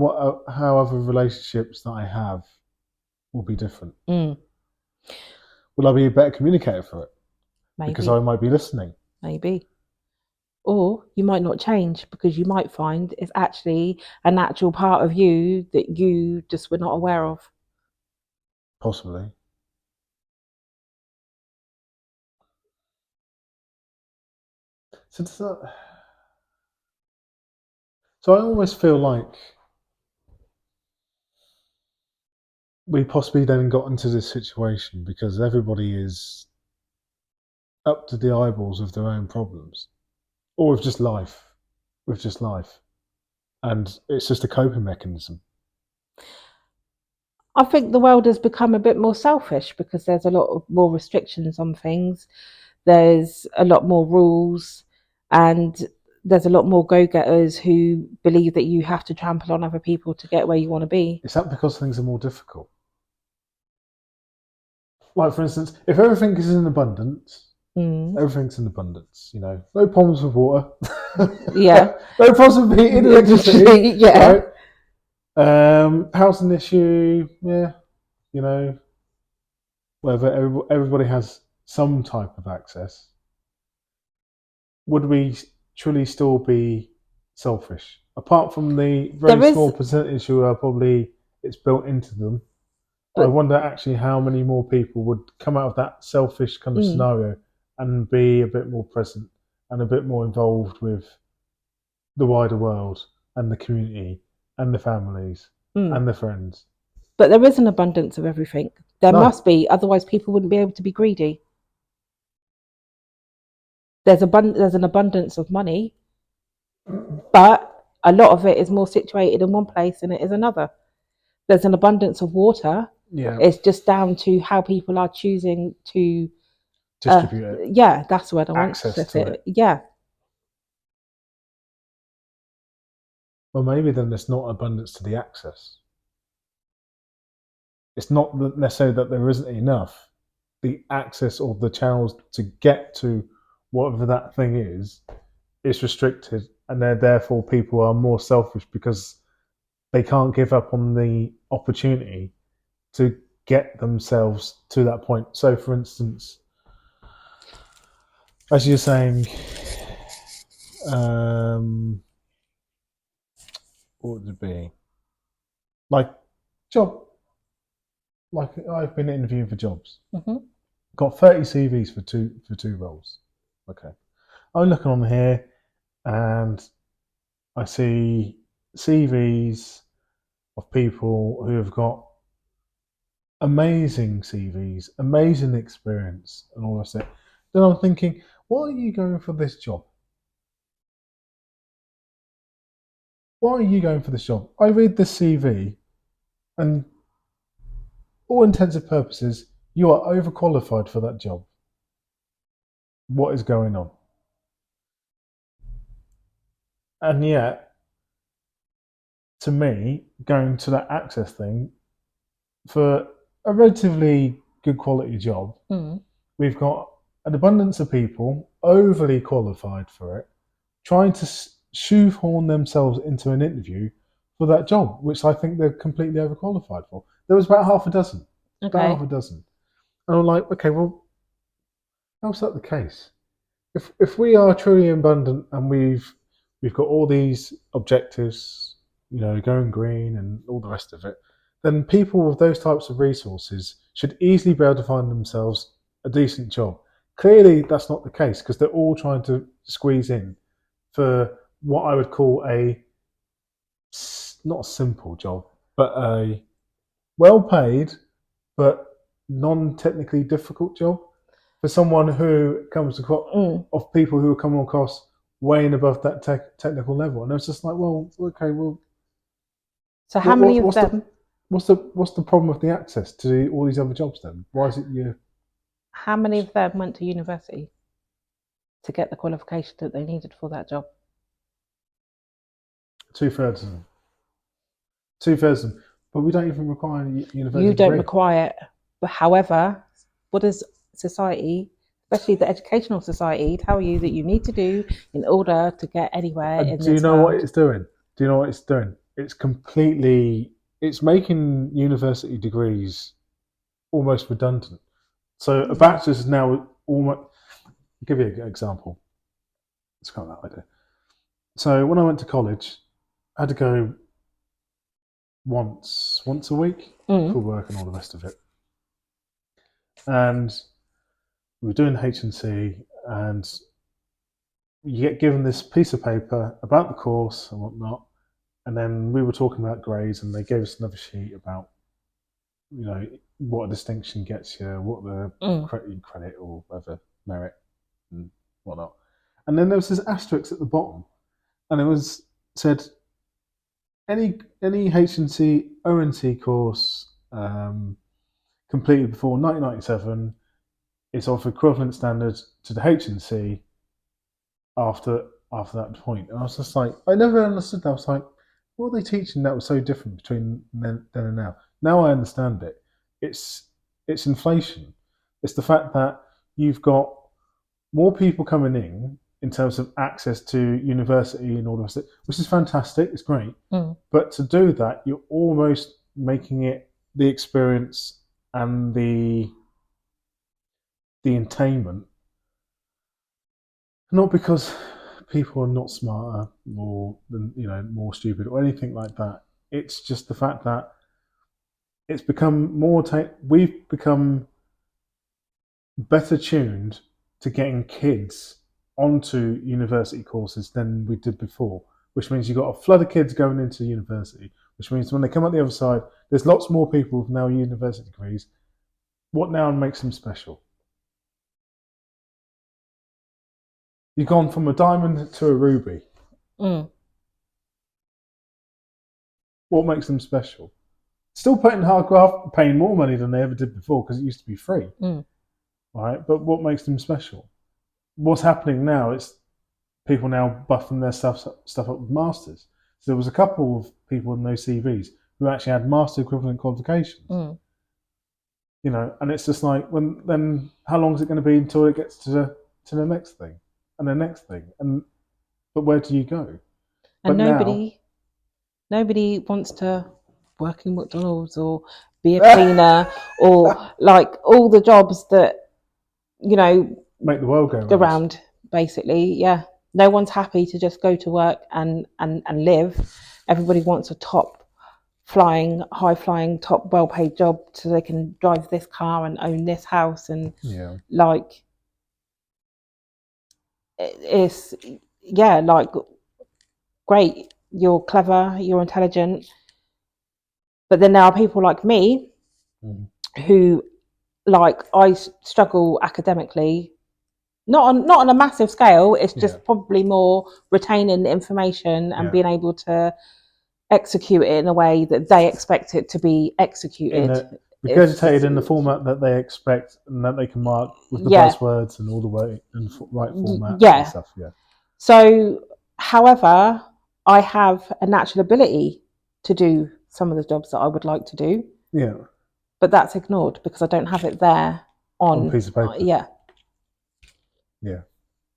how other relationships that I have will be different. Will I be a better communicator for it? Maybe. Because I might be listening. Maybe. Or you might not change because you might find it's actually a natural part of you that you just were not aware of. Possibly. So I almost feel like we possibly then got into this situation because everybody is up to the eyeballs of their own problems, or with just life, and it's just a coping mechanism. I think the world has become a bit more selfish because there's a lot more restrictions on things. There's a lot more rules, and there's a lot more go-getters who believe that you have to trample on other people to get where you want to be. Is that because things are more difficult? like for instance, if everything is in abundance, everything's in abundance. You know, no problems with water. Yeah. No problems with heating, electricity. Yeah. Right? Housing issue. Yeah. You know, whether everybody has some type of access. Would we truly still be selfish? Apart from the very small percentage who are probably it's built into them, I wonder actually how many more people would come out of that selfish kind of scenario and be a bit more present and a bit more involved with the wider world and the community and the families and the friends. But there is an abundance of everything. There must be, otherwise people wouldn't be able to be greedy. There's an abundance of money, but a lot of it is more situated in one place than it is another. There's an abundance of water. Yeah. It's just down to how people are choosing to distribute it. Yeah, that's the word I want. Access to it. Yeah. Well, maybe then there's not abundance to the access. It's not necessarily that there isn't enough. The access or the channels to get to whatever that thing is restricted, and therefore people are more selfish because they can't give up on the opportunity to get themselves to that point. So, for instance, as you're saying, what would it be? Like job. Like I've been interviewing for jobs. Got 30 CVs for two roles. Okay. I'm looking on here and I see CVs of people who have got amazing CVs, amazing experience and all of that. Then I'm thinking, why are you going for this job? Why are you going for this job? I read this CV and all intents and purposes, you are overqualified for that job. What is going on? And yet, to me, going to that access thing, for a relatively good quality job, we've got an abundance of people overly qualified for it, trying to shoehorn themselves into an interview for that job, which I think they're completely overqualified for. There was about half a dozen. Okay. About half a dozen. And I'm like, okay, well, how's that the case? If we are truly abundant and we've got all these objectives, you know, going green and all the rest of it, then people with those types of resources should easily be able to find themselves a decent job. Clearly, that's not the case because they're all trying to squeeze in for what I would call not a simple job, but a well-paid but non-technically difficult job for someone who comes across of people who are coming across way and above that technical level. And it's just like, well, okay, well. So how many of them? What's the problem with the access to all these other jobs then? Why is it you? How many of them went to university to get the qualification that they needed for that job? 2/3 of them. 2/3 of them. But we don't even require a university You don't degree. require it. But however, what does society, especially the educational society, tell you that you need to do in order to get anywhere in this world? Do you know what it's doing? Do you know what it's doing? It's making university degrees almost redundant. So a bachelor's is now almost. I'll give you an example. It's kind of that idea. So when I went to college, I had to go once a week for work and all the rest of it. And we were doing H&C, and you get given this piece of paper about the course and whatnot. And then we were talking about grades, and they gave us another sheet about, you know, what a distinction gets you, what the credit or whatever, merit and whatnot. And then there was this asterisk at the bottom, and it was said, any H&C ONC course completed before 1997 is of equivalent standards to the H&C after that point. And I was just like, I never understood that. I was like, what are they teaching that was so different between then and now? Now I understand it. It's inflation. It's the fact that you've got more people coming in terms of access to university and all the rest of it, which is fantastic. It's great. But to do that, you're almost making it the experience and the attainment, not because people are not smarter or more stupid or anything like that. It's just the fact that it's become we've become better tuned to getting kids onto university courses than we did before, which means you've got a flood of kids going into university, which means when they come out the other side, there's lots more people with now university degrees. What now makes them special? You've gone from a diamond to a ruby. What makes them special? Still putting hard graft, paying more money than they ever did before because it used to be free. Right? But what makes them special? What's happening now is people now buffing their stuff up with masters. So there was a couple of people in those CVs who actually had master equivalent qualifications. And it's just like, then how long is it going to be until it gets to the next thing and the next thing? But where do you go? And nobody wants to work in McDonald's or be a cleaner or like all the jobs that make the world go around. Basically, yeah. No one's happy to just go to work and live. Everybody wants a high flying, top well paid job so they can drive this car and own this house and it's like great, you're clever, you're intelligent, but then there are people like me who I struggle academically, not on a massive scale. It's just probably more retaining the information and being able to execute it in a way that they expect it to be executed. Regurgitated in the format that they expect and that they can mark with the buzzwords and all the way and right format and stuff. So, however, I have a natural ability to do some of the jobs that I would like to do. But that's ignored because I don't have it there on a piece of paper.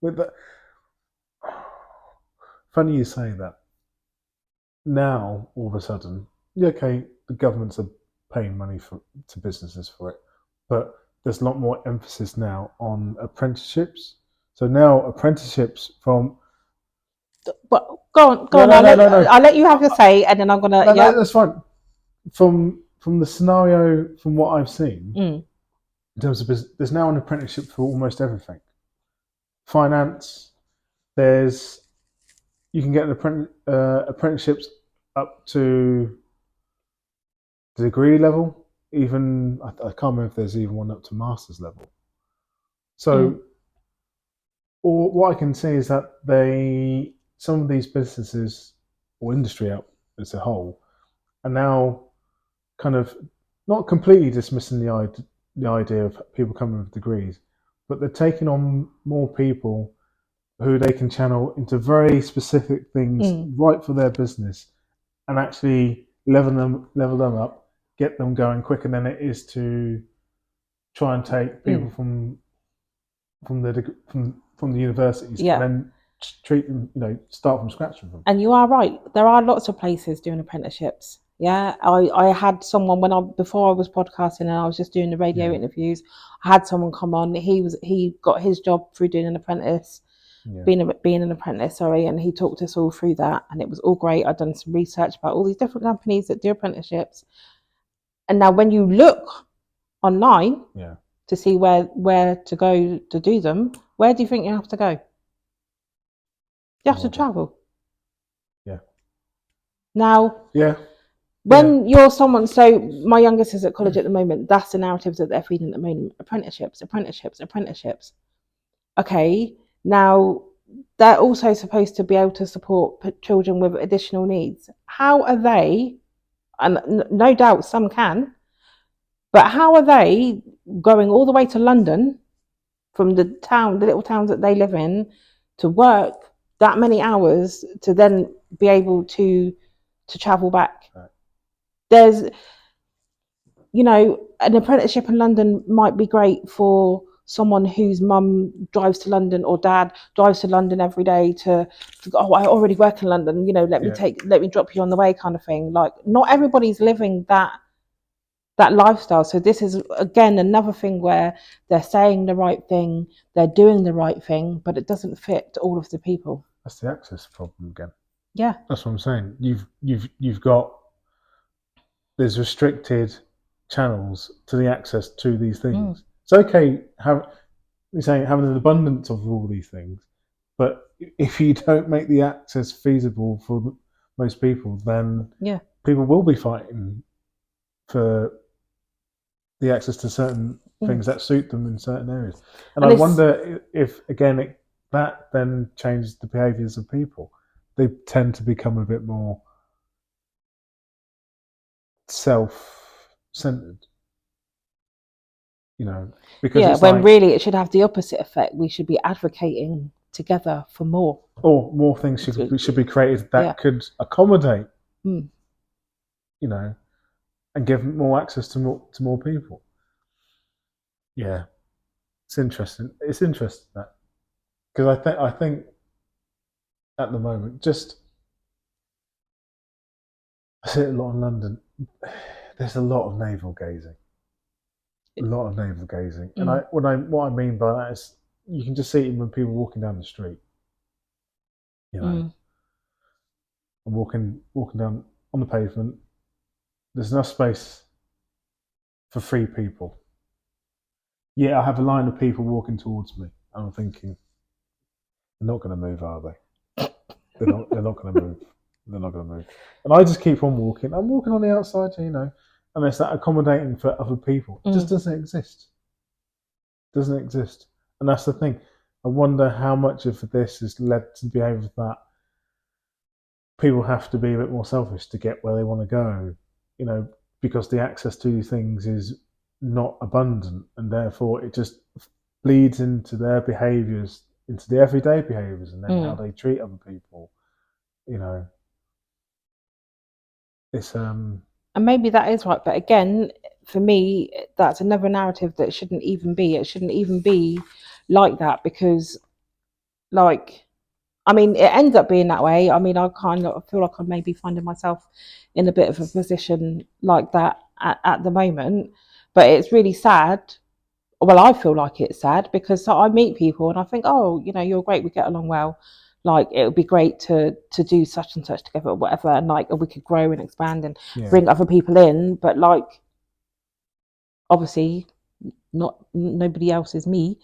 With that, funny you say that. Now, all of a sudden, the governments are paying money to businesses for it, but there's a lot more emphasis now on apprenticeships. So now apprenticeships from... But go on. I'll let you have your say, and then I'm gonna... No, that's fine. From the scenario, from what I've seen, in terms of business, there's now an apprenticeship for almost everything. Finance, you can get apprenticeships up to the degree level. Even I can't remember if there's even one up to master's level. So, what I can see is that some of these businesses or industry out as a whole are now kind of not completely dismissing the idea of people coming with degrees, but they're taking on more people who they can channel into very specific things right for their business and actually level them up, get them going quicker than it is to try and take people from the universities and then treat them, start from scratch with them. And you are right. There are lots of places doing apprenticeships. I had someone before I was podcasting and I was just doing the radio interviews. I had someone come on. He got his job through doing an apprentice, being an apprentice. And he talked us all through that, and it was all great. I'd done some research about all these different companies that do apprenticeships, and now when you look online to see where to go to do them, where do you think you have to go? You have to travel. Now. When you're someone, so my youngest is at college at the moment, that's the narrative that they're feeding at the moment. Apprenticeships. Okay, now they're also supposed to be able to support children with additional needs. How are they, and no doubt some can, but how are they going all the way to London from the little towns that they live in, to work that many hours to then be able to travel back? There's you know, an apprenticeship in London might be great for someone whose mum drives to London or dad drives to London every day to oh, I already work in London, you know, let me drop you on the way kind of thing. Like, not everybody's living that lifestyle. So this is, again, another thing where they're saying the right thing, they're doing the right thing, but it doesn't fit all of the people. That's the access problem again. Yeah. That's what I'm saying. You've got, there's restricted channels to the access to these things. It's okay having an abundance of all these things, but if you don't make the access feasible for most people, then people will be fighting for the access to certain things that suit them in certain areas. And I wonder if, again, that then changes the behaviours of people. They tend to become a bit more self-centered, you know, because when really it should have the opposite effect. We should be advocating together for more, or more things should be created that could accommodate, you know, and give more access to more people. Yeah, it's interesting. It's interesting that, because I think at the moment, just I see it a lot in London. There's a lot of navel gazing. And what I mean by that is, you can just see it when people are walking down the street. You know, and walking down on the pavement. There's enough space for 3 people. Yeah, I have a line of people walking towards me, and I'm thinking, they're not going to move, are they? They're not going to move. They're not going to move. And I just keep on walking. I'm walking on the outside, you know, and it's that accommodating for other people. It just doesn't exist. Doesn't exist. And that's the thing. I wonder how much of this has led to behaviour that people have to be a bit more selfish to get where they want to go, you know, because the access to these things is not abundant, and therefore it just bleeds into their behaviours, into the everyday behaviours, and then how they treat other people, you know. It's and maybe that is right, but again, for me, that's another narrative that shouldn't even be. It shouldn't even be like that, because, like, I mean, it ends up being that way. I mean, I kind of feel like I'm maybe finding myself in a bit of a position like that at the moment, but it's really sad. Well, I feel like it's sad because I meet people and I think, oh, you know, you're great, we get along well. Like, it would be great to do such and such together or whatever, and like we could grow and expand and bring other people in. But like, obviously, nobody else is me.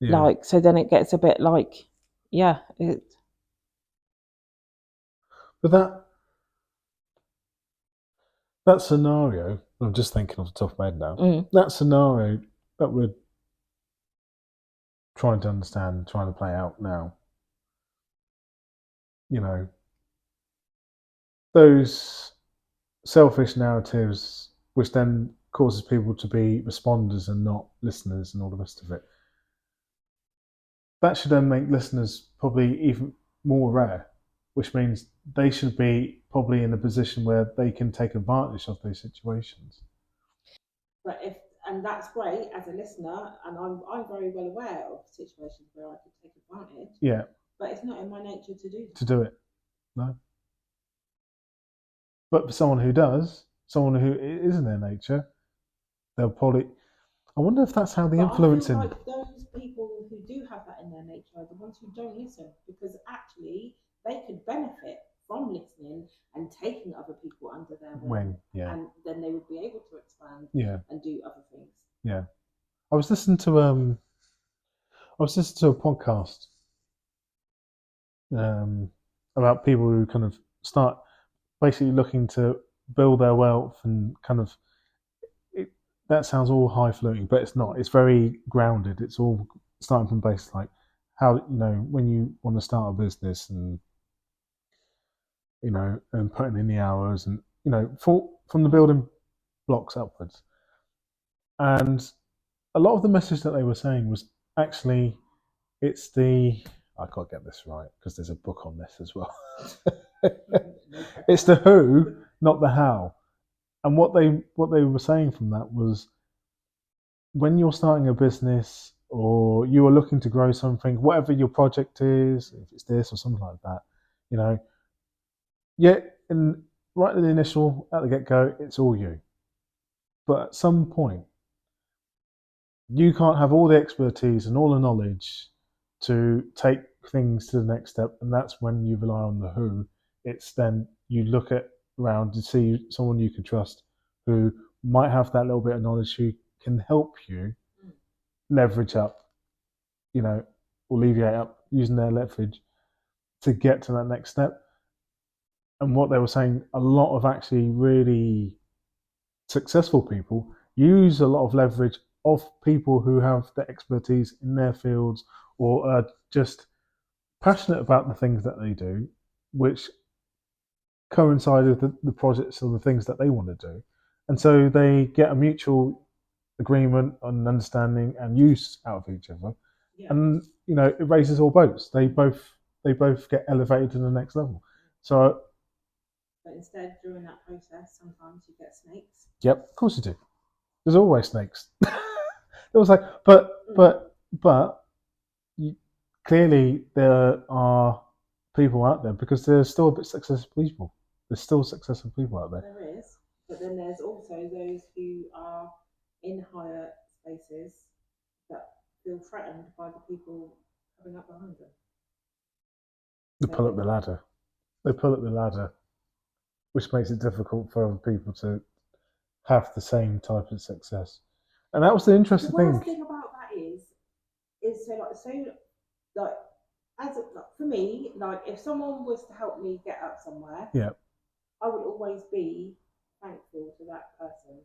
Like, so then it gets a bit like, but that scenario, I'm just thinking off the top of my head now, that scenario that we're trying to understand, trying to play out now, you know, those selfish narratives, which then causes people to be responders and not listeners and all the rest of it, that should then make listeners probably even more rare, which means they should be probably in a position where they can take advantage of those situations. And that's great as a listener, and I'm very well aware of situations where I could take advantage. Yeah. But it's not in my nature to do that. To do it. No. But for someone who does, someone who it is in their nature, they'll probably, I wonder if that's how the influencing. I feel like those people who do have that in their nature are the ones who don't listen, because actually they could benefit from listening and taking other people under their wing, and then they would be able to expand and do other things. Yeah, I was listening to a podcast about people who kind of start basically looking to build their wealth, and kind of that sounds all highfalutin, but it's not. It's very grounded. It's all starting from base, like how, you know, when you want to start a business, and you know, and putting in the hours, and you know, from the building blocks upwards. And a lot of the message that they were saying was actually, it's the, I can't get this right because there's a book on this as well. It's the who, not the how. And what they were saying from that was, when you're starting a business or you are looking to grow something, whatever your project is, if it's this or something like that, you know, right at the initial, at the get-go, it's all you. But at some point, you can't have all the expertise and all the knowledge to take things to the next step, and that's when you rely on the who. It's then you look around to see someone you can trust who might have that little bit of knowledge, who can help you leverage up, you know, alleviate up, using their leverage to get to that next step. And what they were saying, a lot of actually really successful people use a lot of leverage of people who have the expertise in their fields or are just passionate about the things that they do, which coincide with the projects or the things that they want to do. And so they get a mutual agreement and understanding and use out of each other. Yeah. And, you know, it raises all boats. They both get elevated to the next level. So, but instead, during that process, sometimes you get snakes. Yep, of course you do. There's always snakes. It was like, but clearly there are people out there, because there's still a bit successful people. There's still successful people out there. There is, but then there's also those who are in higher spaces that feel threatened by the people coming up behind them. They pull up the ladder. They pull up the ladder, which makes it difficult for other people to have the same type of success. And that was the interesting thing. The worst thing about that is for me, like, if someone was to help me get up somewhere, yeah, I would always be thankful to that person,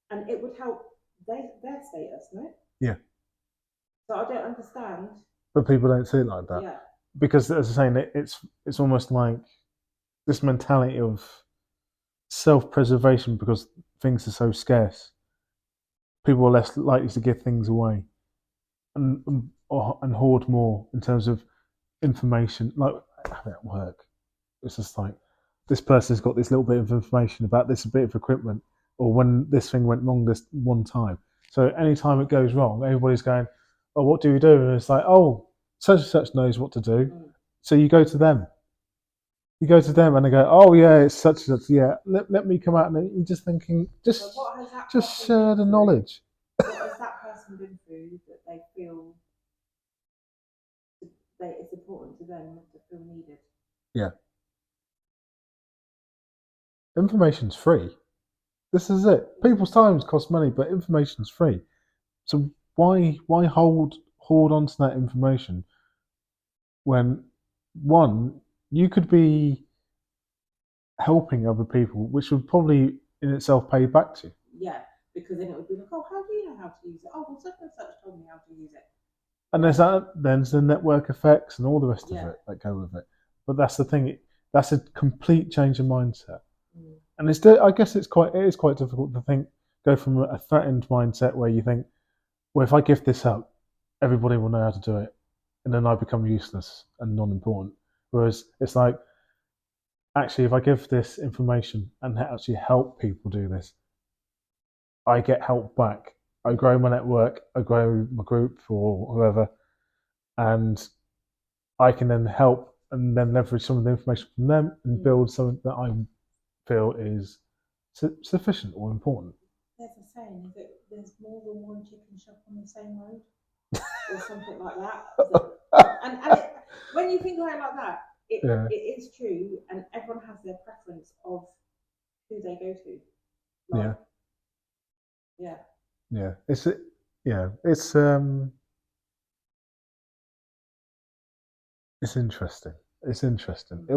and it would help their status, no? Yeah. So I don't understand. But people don't see it like that. Yeah. Because, as I say, it's almost like this mentality of self-preservation, because things are so scarce. People are less likely to give things away and hoard more in terms of information. Like, at work, it's just like, this person's got this little bit of information about this bit of equipment, or when this thing went wrong this one time. So anytime it goes wrong, everybody's going, oh, what do we do? And it's like, oh, such and such knows what to do. So you go to them. You go to them and they go, oh yeah, it's such and such. Yeah, let me come out. And you're just thinking, just share the knowledge. What has that person been through that they feel that it's important to them to feel needed? Yeah. Information's free. This is it. People's times cost money, but information's free. So why hold on to that information when, one, you could be helping other people, which would probably in itself pay back to you. Yeah, because then it would be like, oh, how do you know how to use it? Oh, well, such and such told me how to use it. And there's the network effects and all the rest of it that go with it. But that's the thing. That's a complete change of mindset. And I guess it is quite difficult to go from a threatened mindset where you think, well, if I give this up, everybody will know how to do it, and then I become useless and non-important. Whereas it's like, actually, if I give this information and actually help people do this, I get help back. I grow my network, I grow my group or whoever, and I can then help and then leverage some of the information from them and build something that I feel is sufficient or important. There's a saying, is it, there's more than one chicken shop on the same road, or something like that. And when you think about it like that, it is true, and everyone has their preference of who they go to. Like, yeah. It's interesting. It's interesting.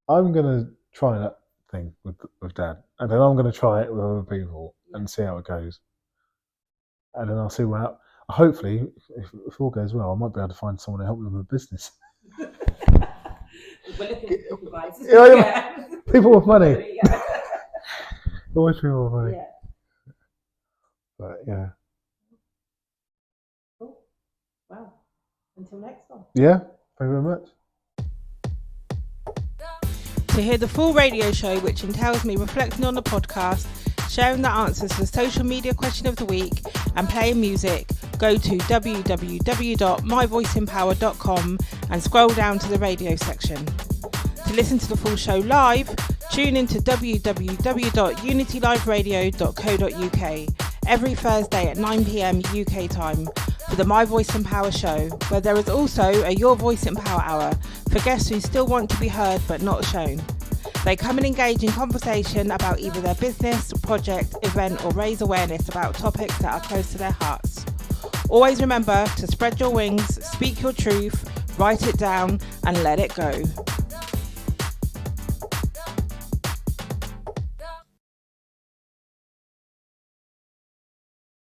I'm gonna try that thing with Dad, and then I'm gonna try it with other people and see how it goes. And then I'll see hopefully, if all goes well, I might be able to find someone to help me with my business. We're looking for people, guys. People with money. Always people with money. Yeah. But yeah. Cool. Wow. Until next time. Yeah. Thank you very much. So To hear the full radio show, which entails me reflecting on the podcast, sharing the answers to the social media question of the week, and playing music, go to www.myvoiceempower.com and scroll down to the radio section. To listen to the full show live, tune into www.unityliveradio.co.uk every Thursday at 9 p.m. UK time for the My Voice Empower show, where there is also a Your Voice Empower hour for guests who still want to be heard but not shown. They come and engage in conversation about either their business, project, event, or raise awareness about topics that are close to their hearts. Always remember to spread your wings, speak your truth, write it down, and let it go.